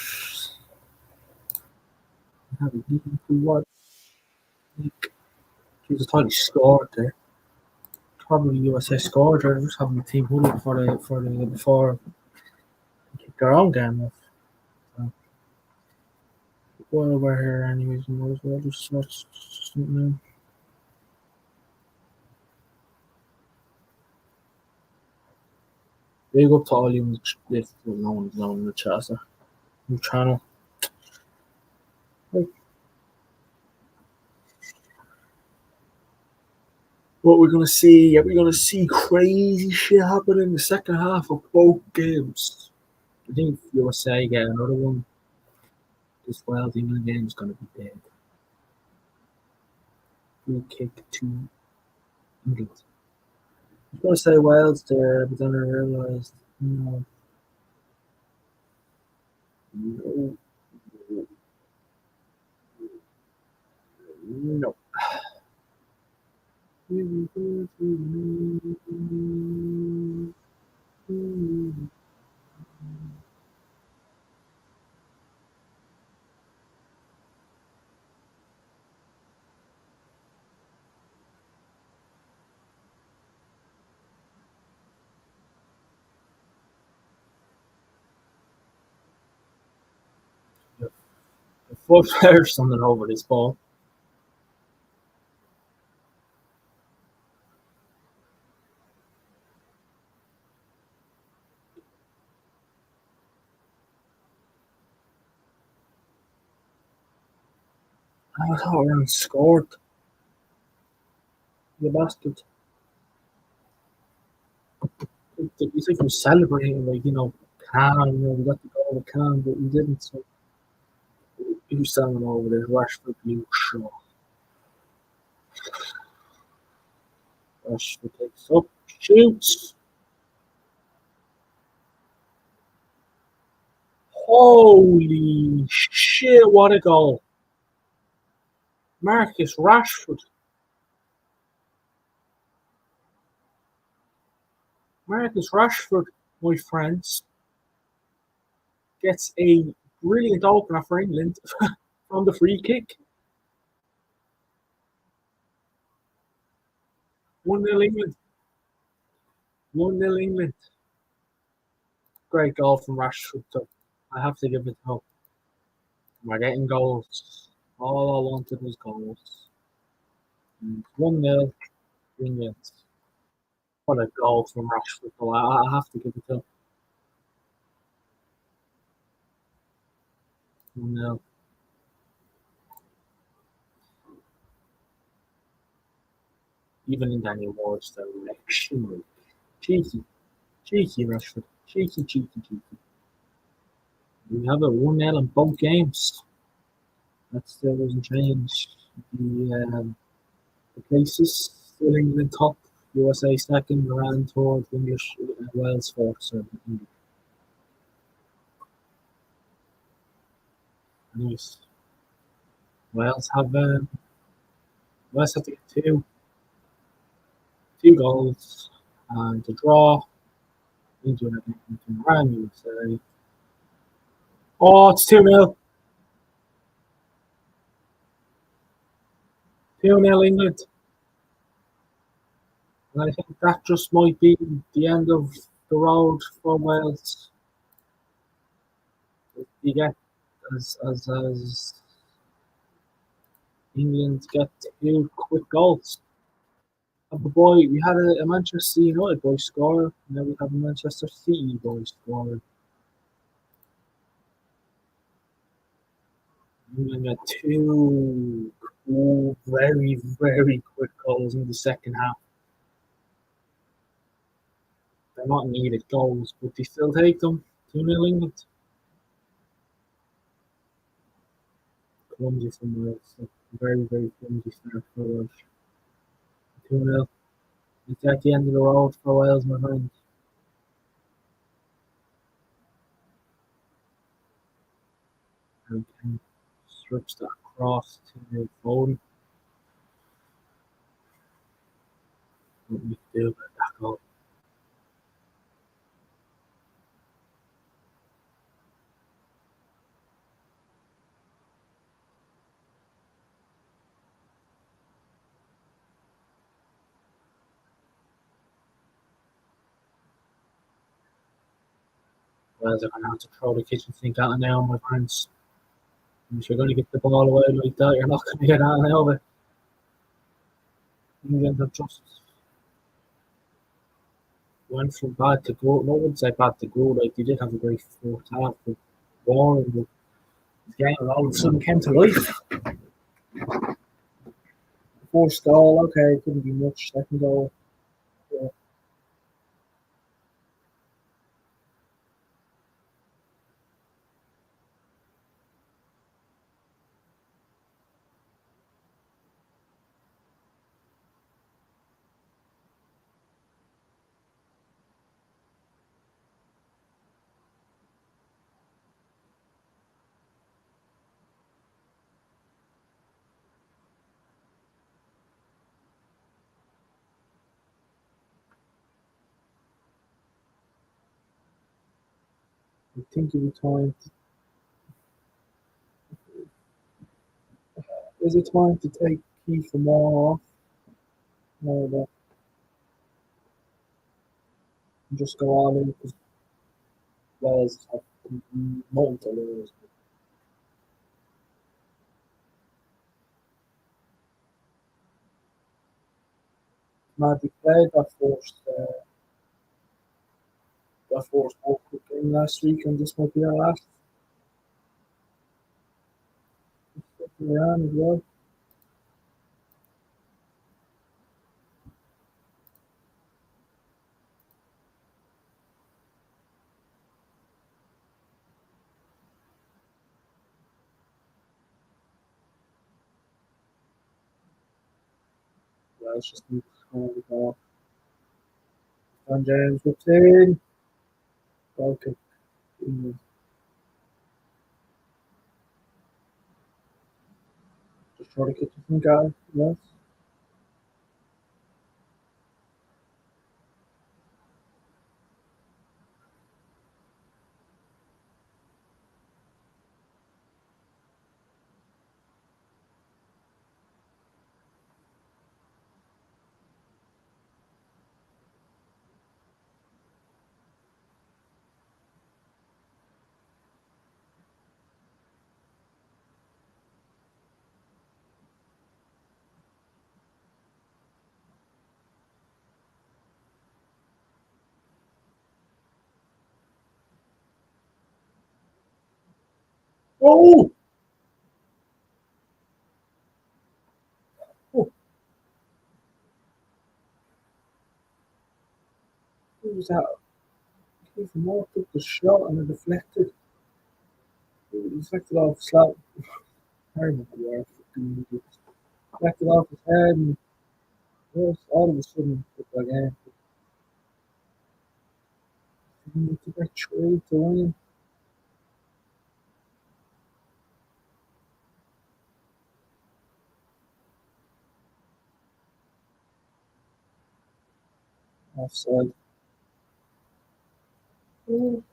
Speaker 1: Have a game to watch. Jesus, I thought he scored there. Probably USA scored. They're just having a team huddle before their own game off. So, while we're here, anyways, we might as well just watch something. Big up to all you if no one's known in the chat, so new channel. Like, what we're gonna see? Are we gonna see crazy shit happen in the second half of both games? I think USA get another one. This Wild England game is gonna be dead. Free kick to England. I was gonna say Wales there, but then I realised no, no, no. Four players something over this ball. I thought Ireland scored. The bastard. He's like he was celebrating, like, calm, we got the goal, calm, but we didn't. So he was standing over there, Rashford, you sure. Rashford takes up, shoots. Holy shit, what a goal. Marcus Rashford. Marcus Rashford, my friends, gets a brilliant opener for England from the free kick. 1-0 England. 1-0 England. Great goal from Rashford, so I have to give it up. We're getting goals. All I wanted was goals. 1-0 England. What a goal from Rashford, though. I have to give it up. 1-0. Even in Danny Ward's direction. Cheeky. Cheeky Rashford. Cheeky, cheeky, cheeky. We have a 1-0 in both games. That still doesn't change. The places still England top, USA second, Iran third, English, Wales fourth. So, nice. Wales have Wales have to get two goals and to draw into Iran, USA. Oh, it's 2-0. 2-0 England. And I think that just might be the end of the road for Wales. You get as England get two quick goals. And the boy, we had a Manchester United boy scorer. Now we have a Manchester City boy scorer. England got two very, very quick goals in the second half. They're not needed goals, but they still take them. 2-0 England. Clumsy from Wales. Very, very clumsy start for Wales. 2-0. It's at the end of the road for Wales, my friend. And strips that across to Foden. What we do about that goal. Wales are going to have to throw the kitchen sink out now, my friends. And if you're going to get the ball away like that, you're not going to get out of it. England have just went from bad to good. No one say bad to good. Like, they did have a great fourth half, but boring. But the game all of a sudden came to life. First goal, okay, couldn't be much. Second goal, yeah. I think it'll be time. Is it time to take Keith Moore off? No, but just go all in because Wales have nothing to lose. Now they played that first World Cup game last week, and this might be our last. Iran as well. Yeah, it's just John James routine. Okay. Just try to get the guy. Yes. Oh! Oh, who was that? Keith Moore took the shot and it deflected. It deflected off slap. I remember where deflected off his head and yes, all of a sudden again. He took a trade to win. Offside. One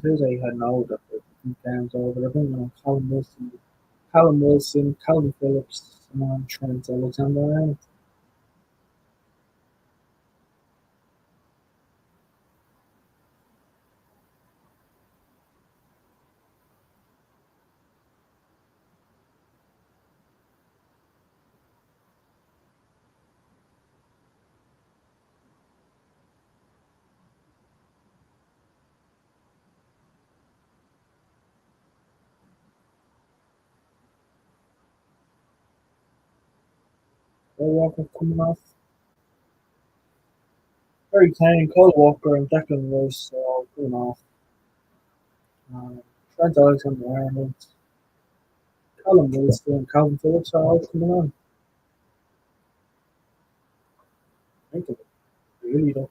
Speaker 1: Thursday had know that the games over. I think Callum Wilson, Calvin Phillips, and Trent Alexander. Walker coming off. Harry Kane, Cole Walker, and Declan Rice all coming off. Um, Trent Alexander-Arnold, Callum Wilson, and Calvin Phillips are all coming on. Think of it, really though.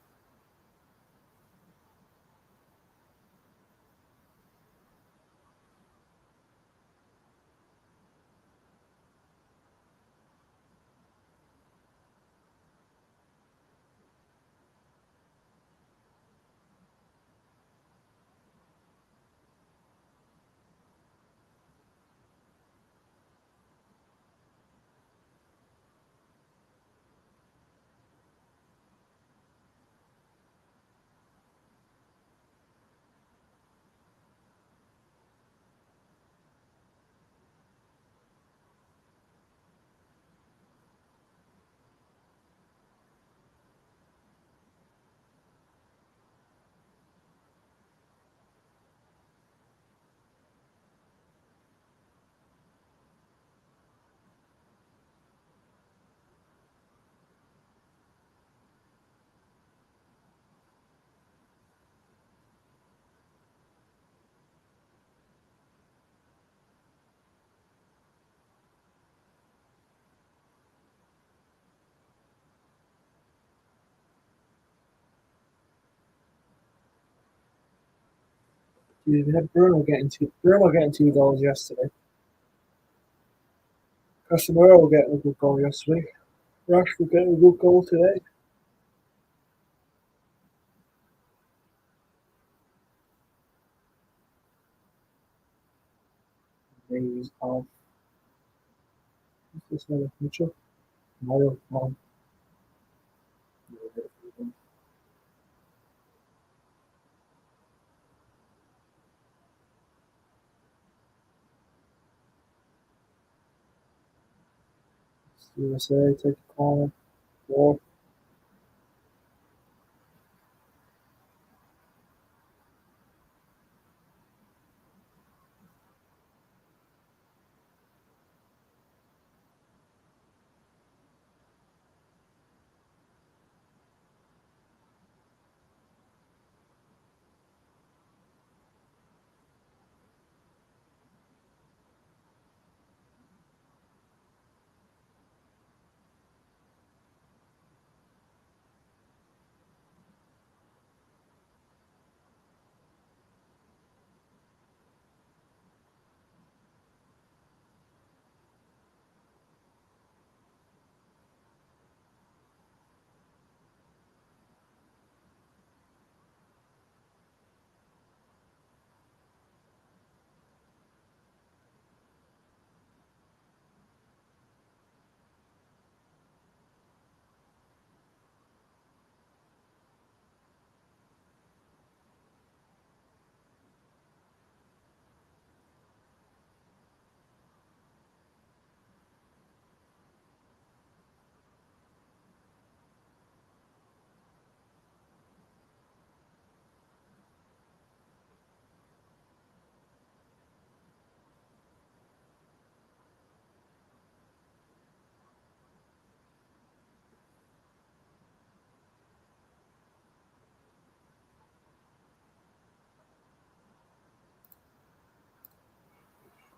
Speaker 1: We had Bruno getting two goals yesterday. Casemiro getting a good goal yesterday. Rashford getting a good goal today. He's off. This another Mitchell. Mario. USA take a corner. Four.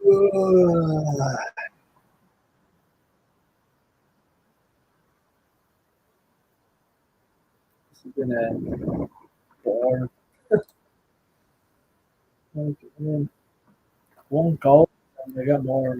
Speaker 1: This has been a boring. Like, I mean, one goal and they got more.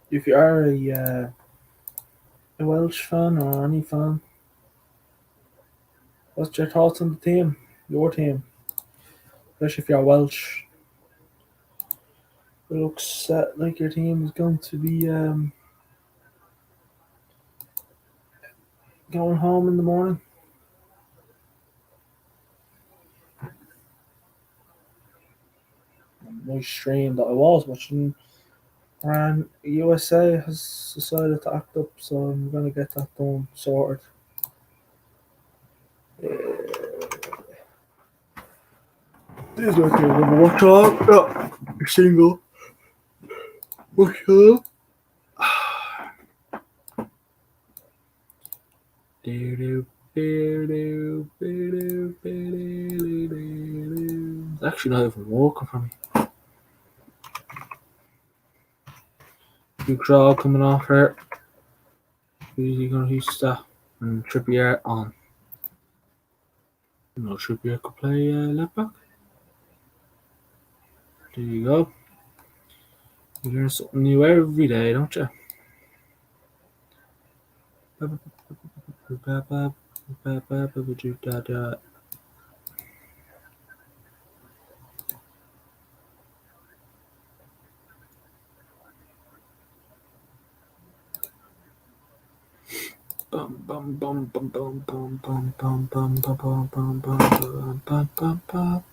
Speaker 1: If you are a Welsh fan or any fan, what's your thoughts on the team? Your team, especially if you're Welsh. It looks like your team is going to be going home in the morning. My stream that I was watching, and USA has decided to act up, so I'm gonna get that done sorted. This is what you're gonna watch on. Yeah, single. Watch it's actually not even working for me. Big crowd coming off here. Who's he gonna use that? And Trippier on. No, Trippier could play left back. There you go. You learn something new every day, don't you? Bum bum bum bum bum bum bum bum bum bum bum bum bum bum bum bum.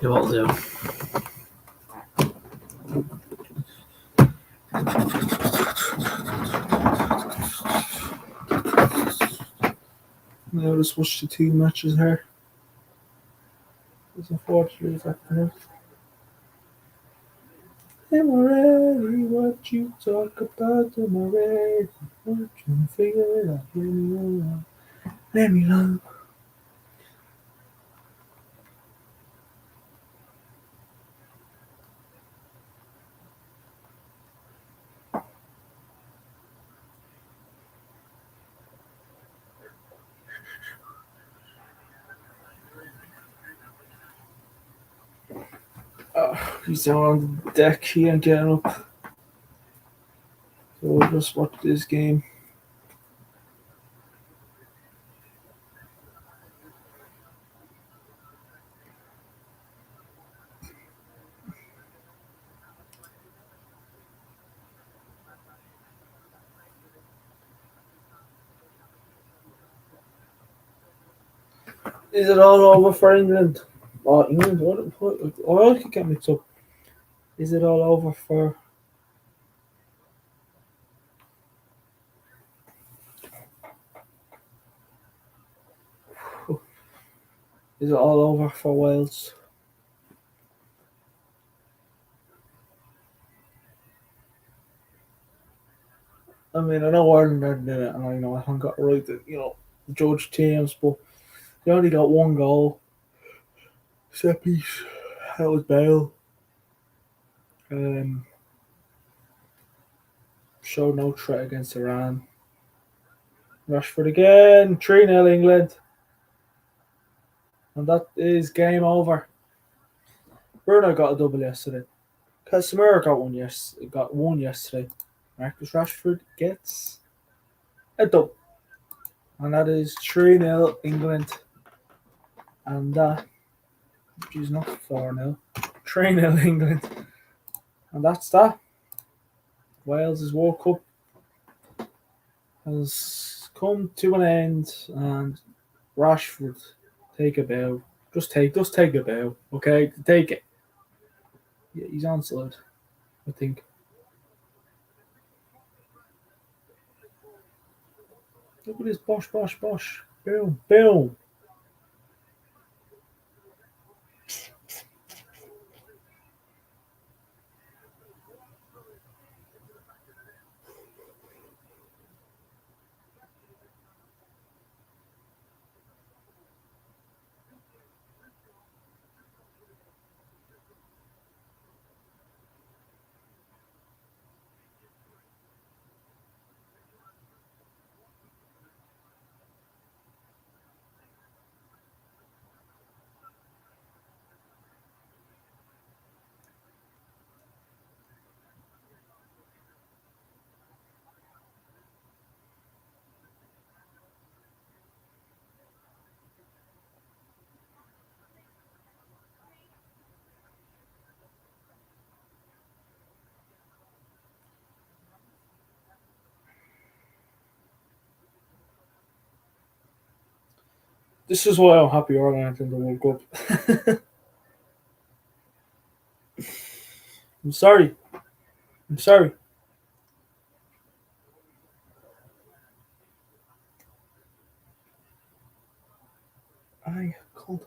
Speaker 1: Yeah, what'll do? Now let's watch the two matches here. It's unfortunately it's afternoon. Am I ready? What you talk about? Am I ready? What you figure it out? Let me know. Let me know. He's down on the deck. He ain't getting up. So we'll just watch this game. Is it all over for England? Oh, England? I could get mixed up. Is it all over for? Is it all over for Wales? I mean, I know Ireland did it, and I know I haven't got it right that judge teams, but they only got one goal. Set piece. That was Bale. Showed no threat against Iran. Rashford again. 3-0 England. And that is game over. Bruno got a double yesterday. Casemiro got one yesterday. Marcus Rashford gets a double. And that is 3-0 England. And that is not 4-0. 3-0 England. And that's that. Wales' World Cup has come to an end, and Rashford, take a bow. Just take a bow, okay? Take it. Yeah, he's on side, I think. Look at this bosh, bosh, bosh. Boom, boom. This is why I'm happy Ireland aren't in the World Cup. I'm sorry. I'm sorry. I can't.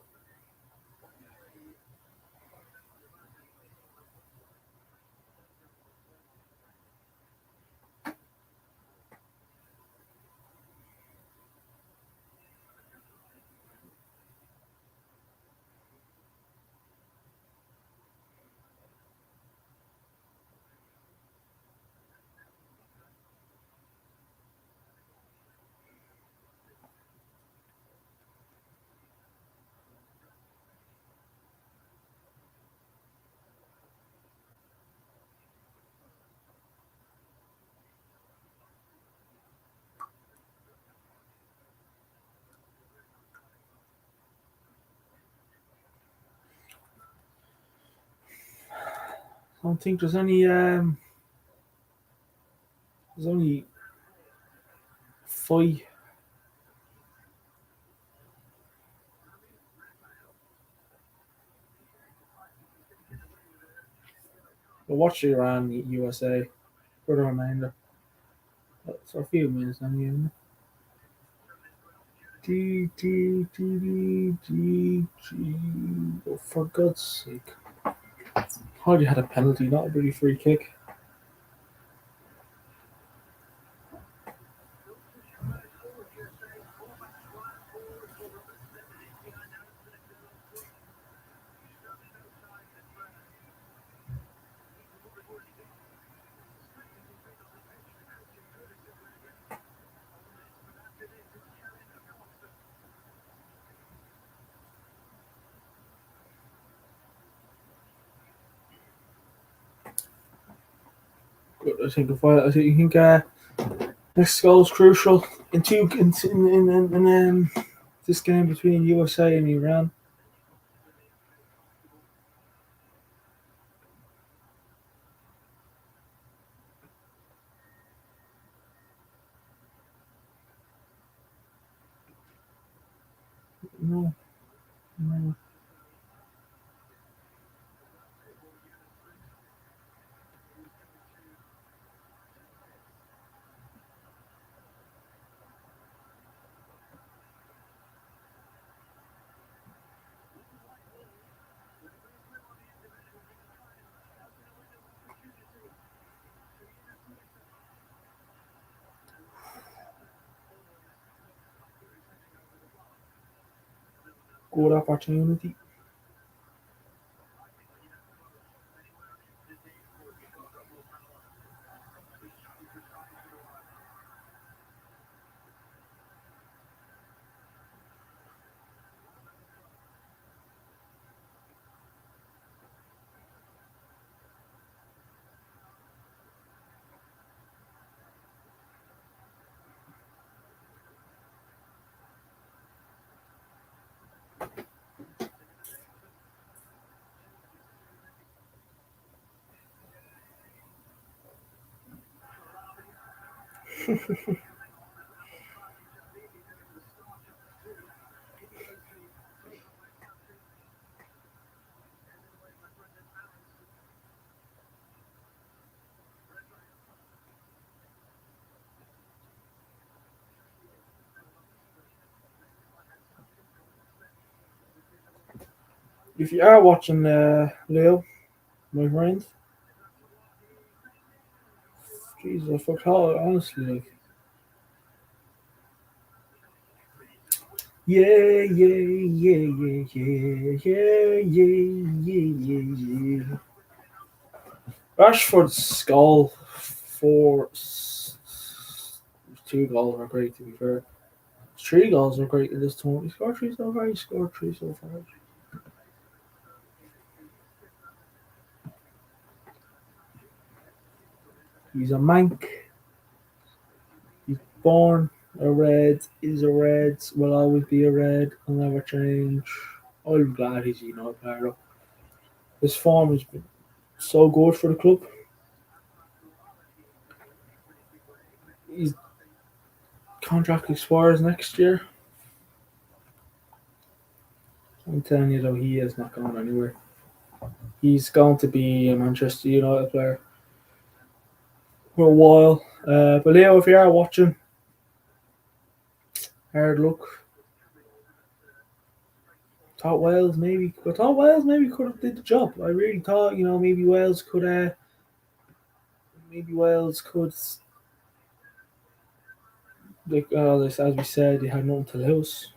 Speaker 1: I don't think there's any. There's only five. We'll watch Iran USA for the remainder. That's a few minutes anyway. Oh, for God's sake. Hardy had a penalty, not a really free kick. Good. I think this goal is crucial in this game between USA and Iran. No, no. Good opportunity. If you are watching, Leo, my friend, Jesus, I forgot, honestly, like, yeah, yeah, yeah, yeah, yeah, yeah, yeah, yeah, yeah, yeah. Rashford's goal for two goals are great, to be fair. Three goals are great in this tournament. He scored three so far. He scored three so far. He's a mank. He's born a red. Is a red. Will always be a red. Will never change. I'm glad he's a United player. His form has been so good for the club. His contract expires next year. I'm telling you though, he is not going anywhere. He's going to be a Manchester United player for a while. But Leo, if you are watching, hard luck. Thought Wales maybe could have did the job. I really thought, maybe Wales could, like, as we said, they had nothing to lose,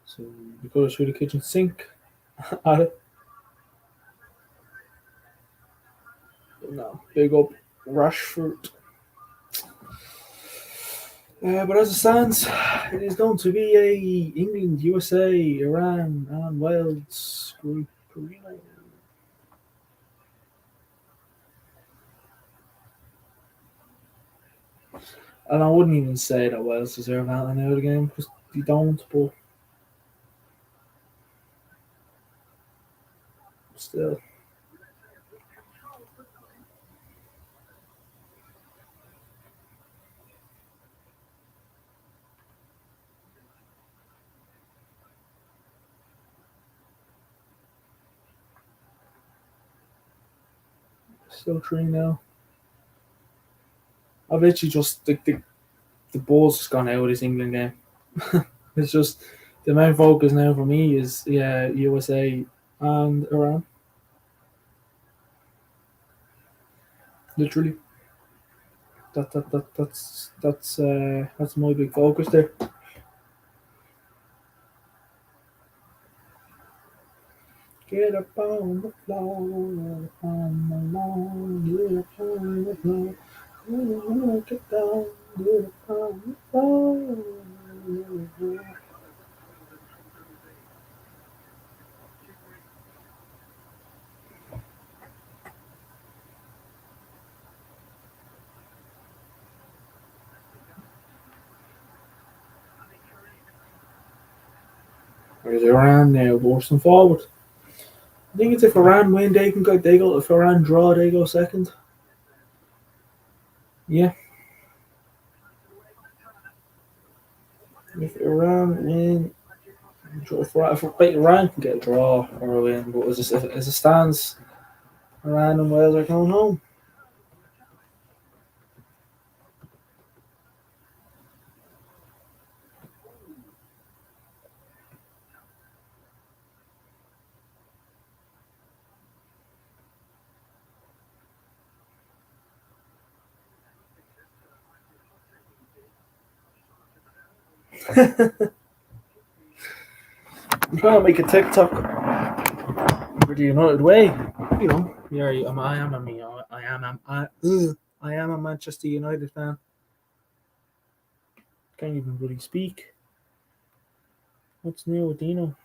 Speaker 1: so they could have threw the kitchen sink at it. But no, big up Rashford. But as it stands, it is going to be a England, USA, Iran, and Wales group. And I wouldn't even say that Wales deserve out in the game because they don't, but still. Still 3 now. I've literally just the ball's just gone out of this England game. It's just the main focus now for me is USA and Iran. Literally, that's my big focus there. Get up on the floor, get up on the lawn, get up on the floor, get down, get up on the floor. Where's Iran now, bursting forward? I think it's if Iran win, they go. If Iran draw, they go second. Yeah, if Iran win, if Iran can get a draw or a win, but as it stands, Iran and Wales are going home. I'm trying to make a TikTok for the United way. Yeah, I am a Manchester United fan. Can't even really speak. What's new with Dino?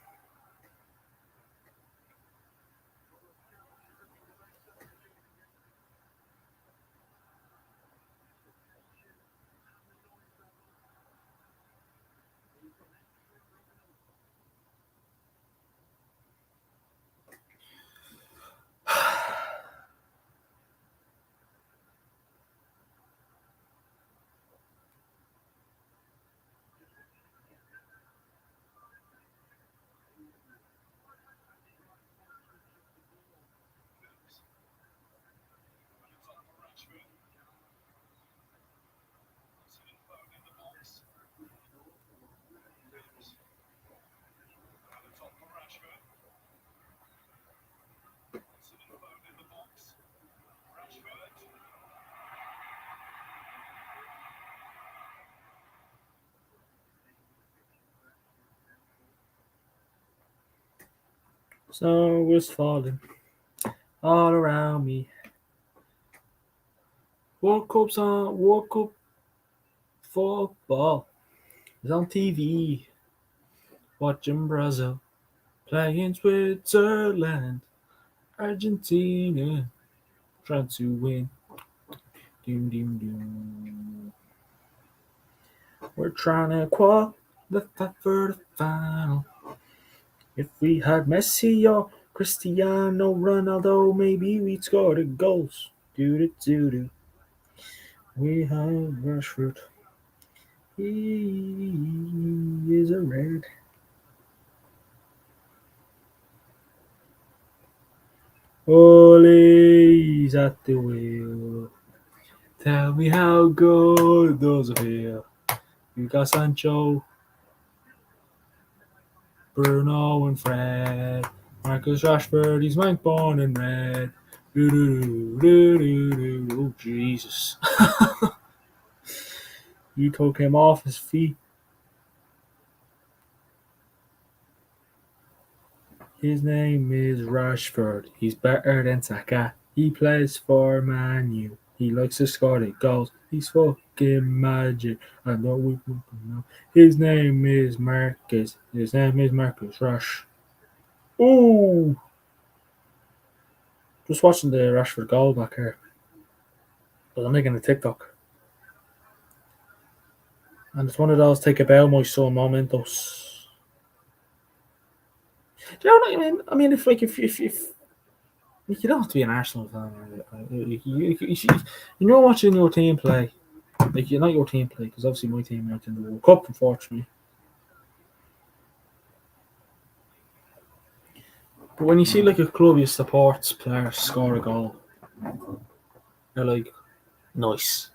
Speaker 1: Snow was falling all around me. World Cup football is on TV. Watching Brazil playing Switzerland, Argentina trying to win. Doom, doom, doom. We're trying to qualify for the final. If we had Messi or Cristiano Ronaldo, maybe we'd score the goals. Do do do do. We have Rashford. He is a red. Ole's at the wheel. Tell me how good does it feel? You got Sancho, Bruno, and Fred. Marcus Rashford, he's wank born and red. Oh, Jesus. You took him off his feet. His name is Rashford. He's better than Saka. He plays for Man U. He likes to score the goals. He's fucking magic. I know we know. His name is Marcus. His name is Marcus Rash. Ooh! Just watching the Rashford goal back here. But I'm making a TikTok. And it's one of those take a bow my son momentos. Do you know what I mean? I mean, if you don't have to be an Arsenal fan. You know watching your team play. Like, you're not your team play, because obviously my team aren't in the World Cup, unfortunately. But when you see like a club you support players score a goal, you're like, nice.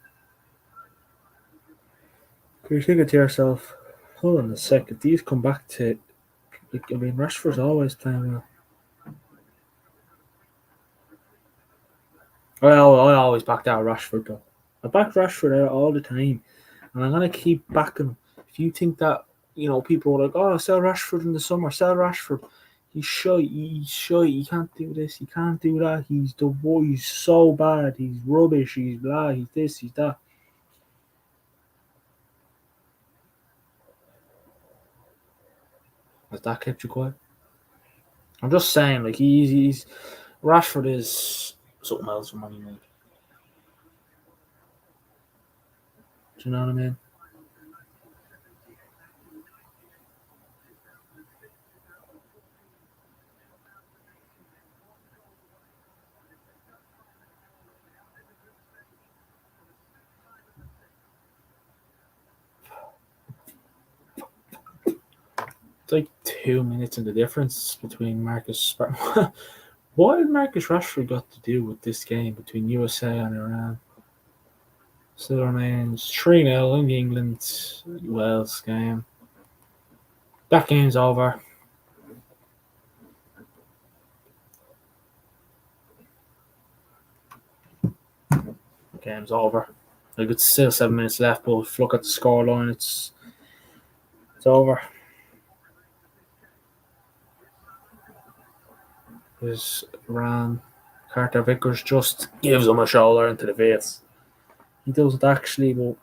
Speaker 1: You're thinking to yourself, hold on a second, these come back to. Like, I mean, Rashford's always playing well. I always backed out Rashford though. I back Rashford out all the time, and I'm gonna keep backing him. If you think that, people are like, "Oh, sell Rashford in the summer, sell Rashford." He's shy. He's shy. He can't do this. He can't do that. He's the boy. He's so bad. He's rubbish. He's blah. He's this. He's that. Has that kept you quiet? I'm just saying, like he's Rashford is something else for money, mate. Do you know what I mean? It's like 2 minutes in the difference between Marcus. What did Marcus Rashford got to do with this game between USA and Iran? Still remains 3-0 in the England Wales game. That game's over. Game's over. Like, it's still 7 minutes left, but if you look at the scoreline, it's over. There's Iran. Carter Vickers just gives him a shoulder into the face. He doesn't actually, but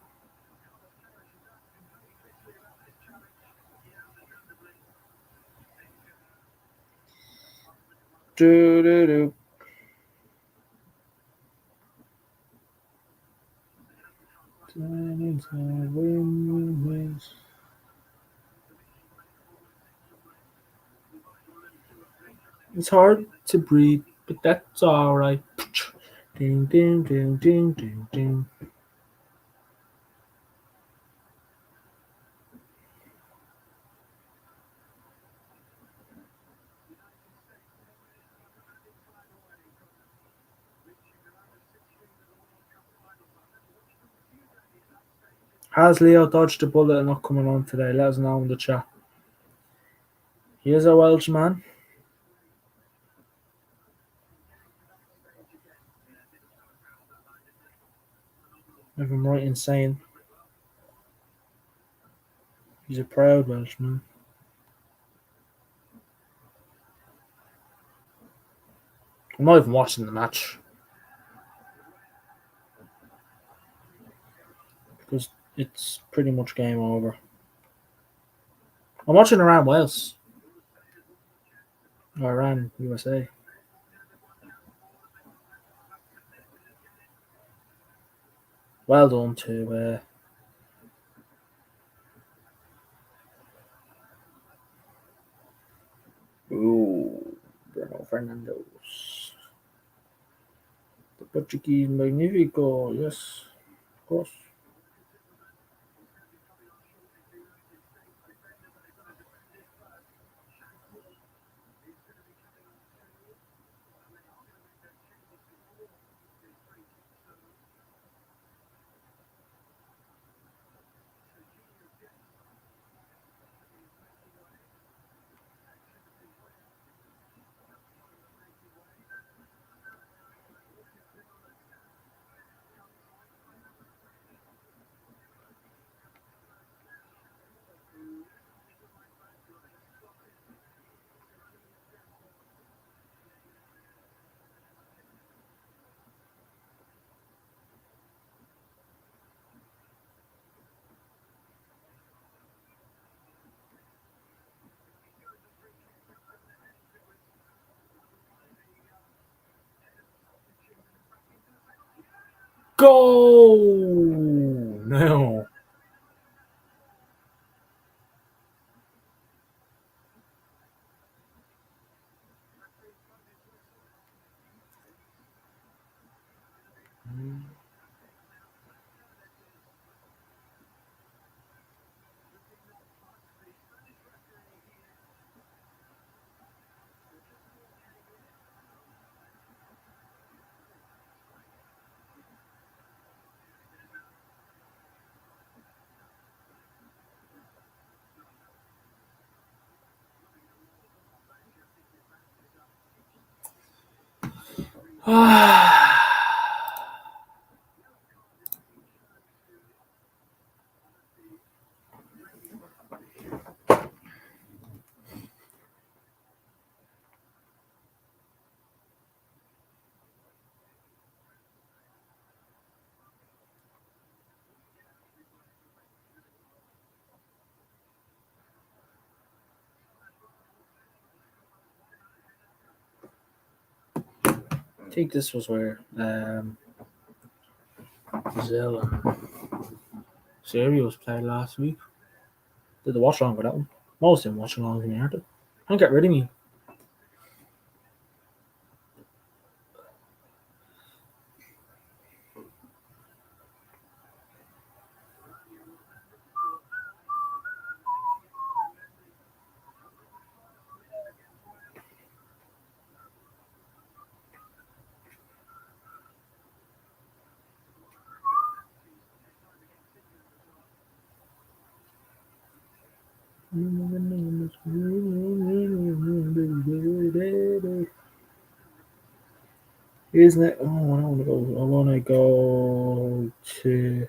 Speaker 1: do do do. It's hard to breathe, but that's alright. Ding ding ding ding ding ding. Has Leo dodged a bullet and not coming on today? Let us know in the chat. He is a Welshman. If I'm right in saying he's a proud Welshman. I'm not even watching the match because it's pretty much game over. I'm watching Iran Wales. Or Iran USA. Well done to Bruno Fernandes. The Portuguese Magnifico, yes, of course. go! No. I think this was where Brazil and Syria was played last week. Did the watch along with that one? Most of them watch along with me, aren't they? Can't get rid of me. Isn't it? Oh, I want to go. I want to go to.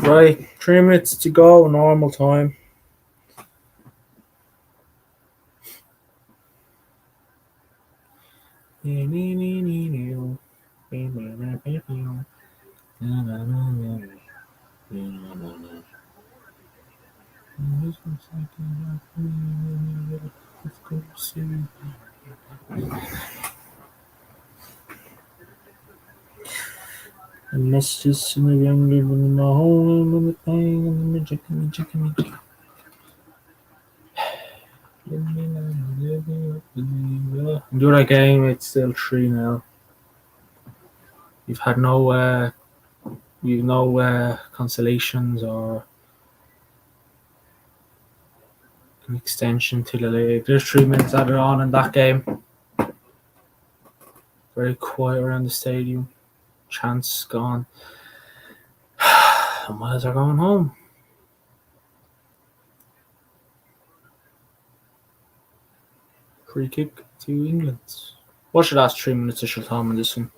Speaker 1: Right, 3 minutes to go, normal time. And messages in the younger in the home and the thing and the chicken. Do that game, it's still 3 now. You've had no consolations or an extension to the league. There's 3 minutes added on in that game. Very quiet around the stadium. Chance gone. And Miles are going home. Free kick to England. Watch the last 3 minutes of time in this one.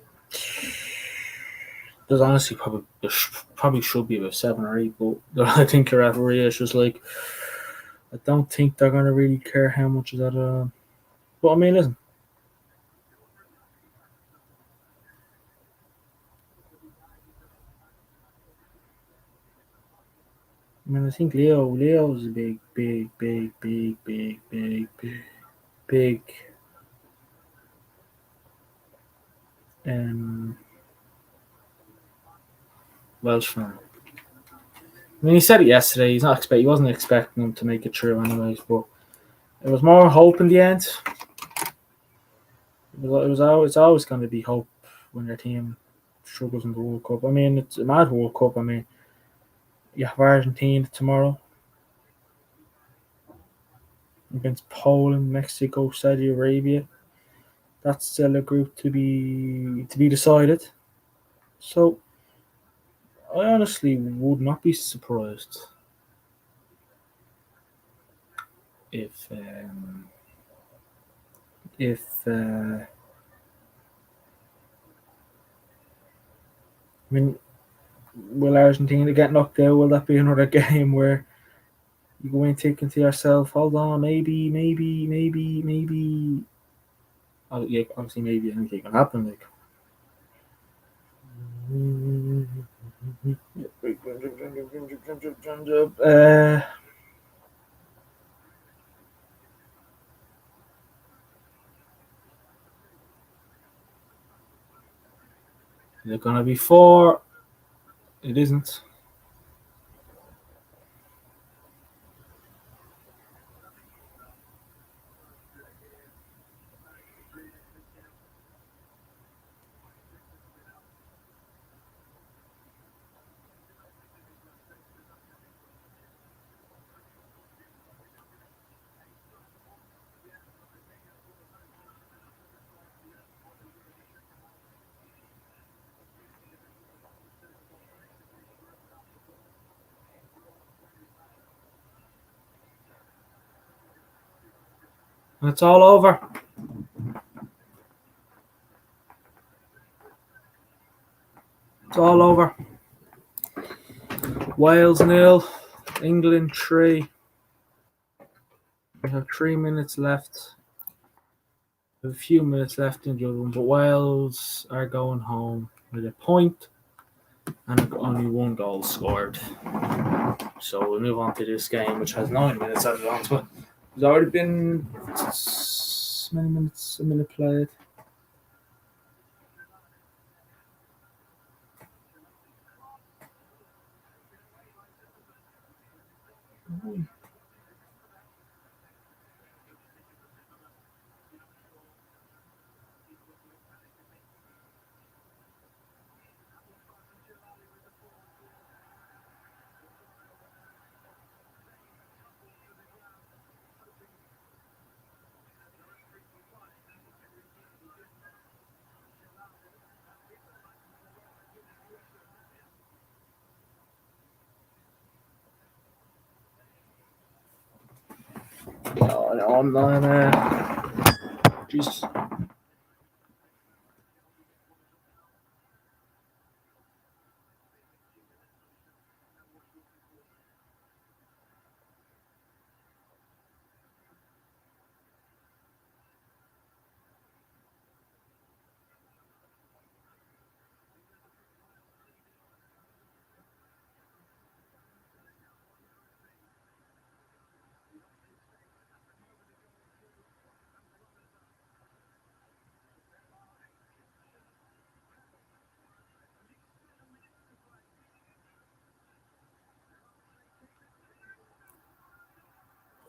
Speaker 1: There's honestly probably should be about 7 or 8, but I think the referee is just like, I don't think they're gonna really care how much is that. But I mean, listen. I mean, I think Leo's a big Welsh fan. I mean, he said it yesterday. He wasn't expecting them to make it through, anyways. But it was more hope in the end. It's always going to be hope when your team struggles in the World Cup. I mean, it's a mad World Cup. I mean, you have Argentina tomorrow against Poland, Mexico, Saudi Arabia. That's still a group to be decided. So I honestly would not be surprised if I mean, will Argentina get knocked out? Will that be another game where you go in thinking to yourself, hold on, maybe. Oh, yeah, obviously, maybe anything can happen. Like, is it gonna be 4? It isn't. It's all over. It's all over. Wales 0, England 3. We have 3 minutes left. A few minutes left in the other one, but Wales are going home with a point and only 1 goal scored. So we'll move on to this game, which has 9 minutes added on to it. There's already been many minutes, a minute played. Jesus.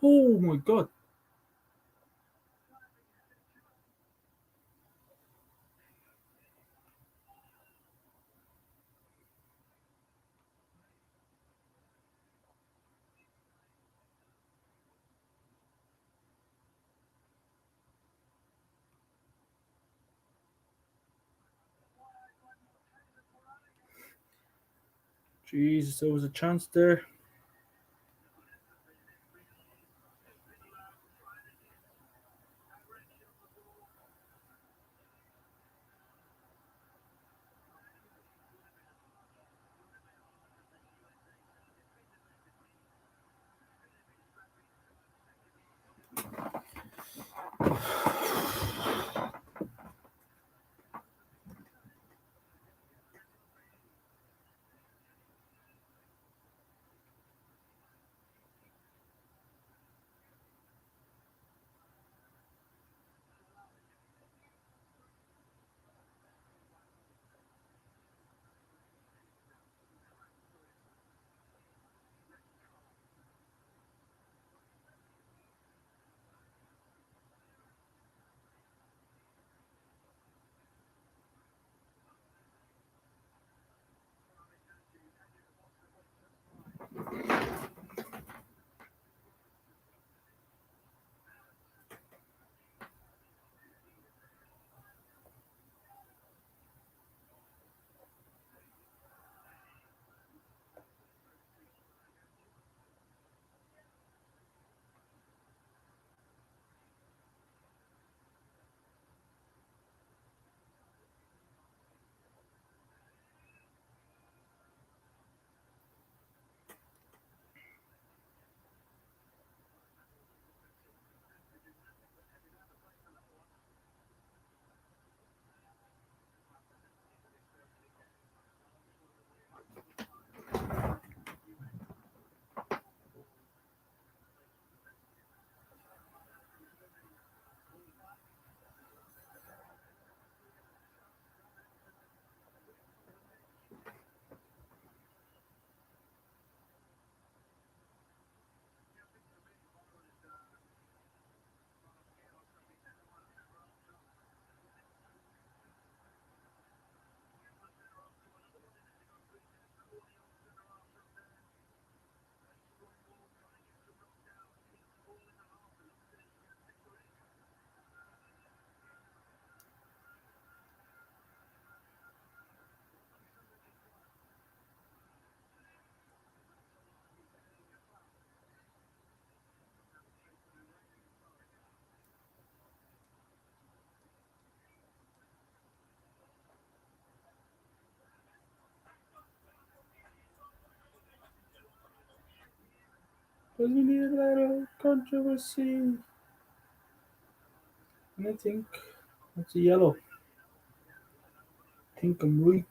Speaker 1: Oh my god. Jesus, there was a chance there. Does we need a little controversy? And I think that's a yellow. I think I'm right.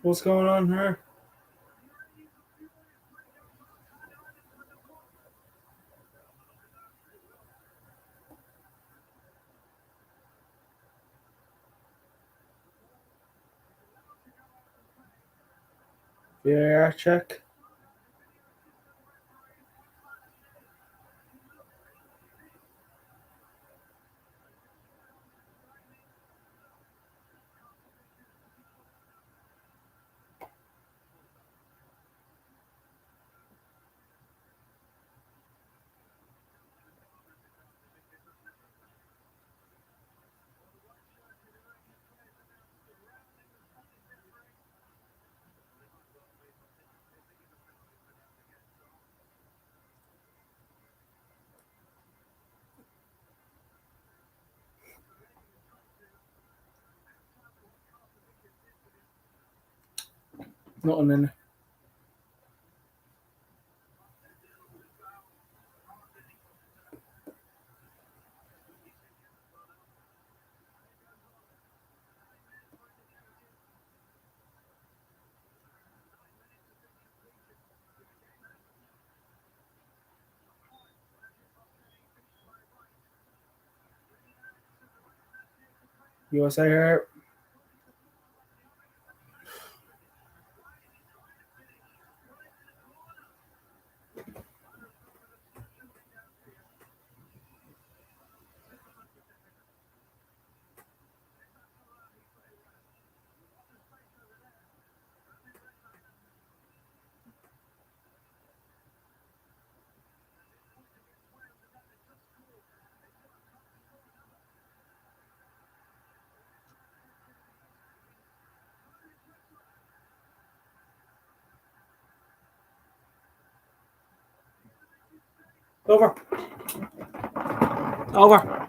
Speaker 1: What's going on here? Yeah, check. Nothing in it. USA here. Over. Over.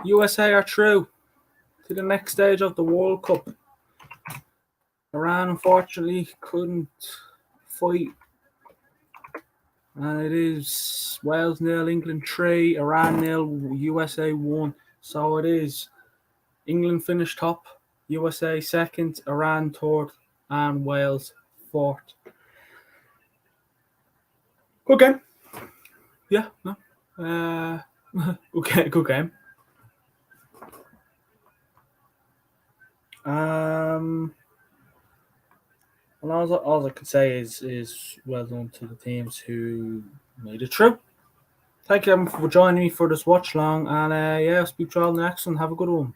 Speaker 1: USA are through to the next stage of the World Cup. Iran unfortunately couldn't fight. And it is Wales 0, England 3, Iran 0, USA 1. So it is England finished top, USA second, Iran third, and Wales fourth. Good game. Yeah, no. Good game. And all I can say is well done to the teams who made it through. Thank you everyone for joining me for this watch long, and yeah, speak to you all next one. Have a good one.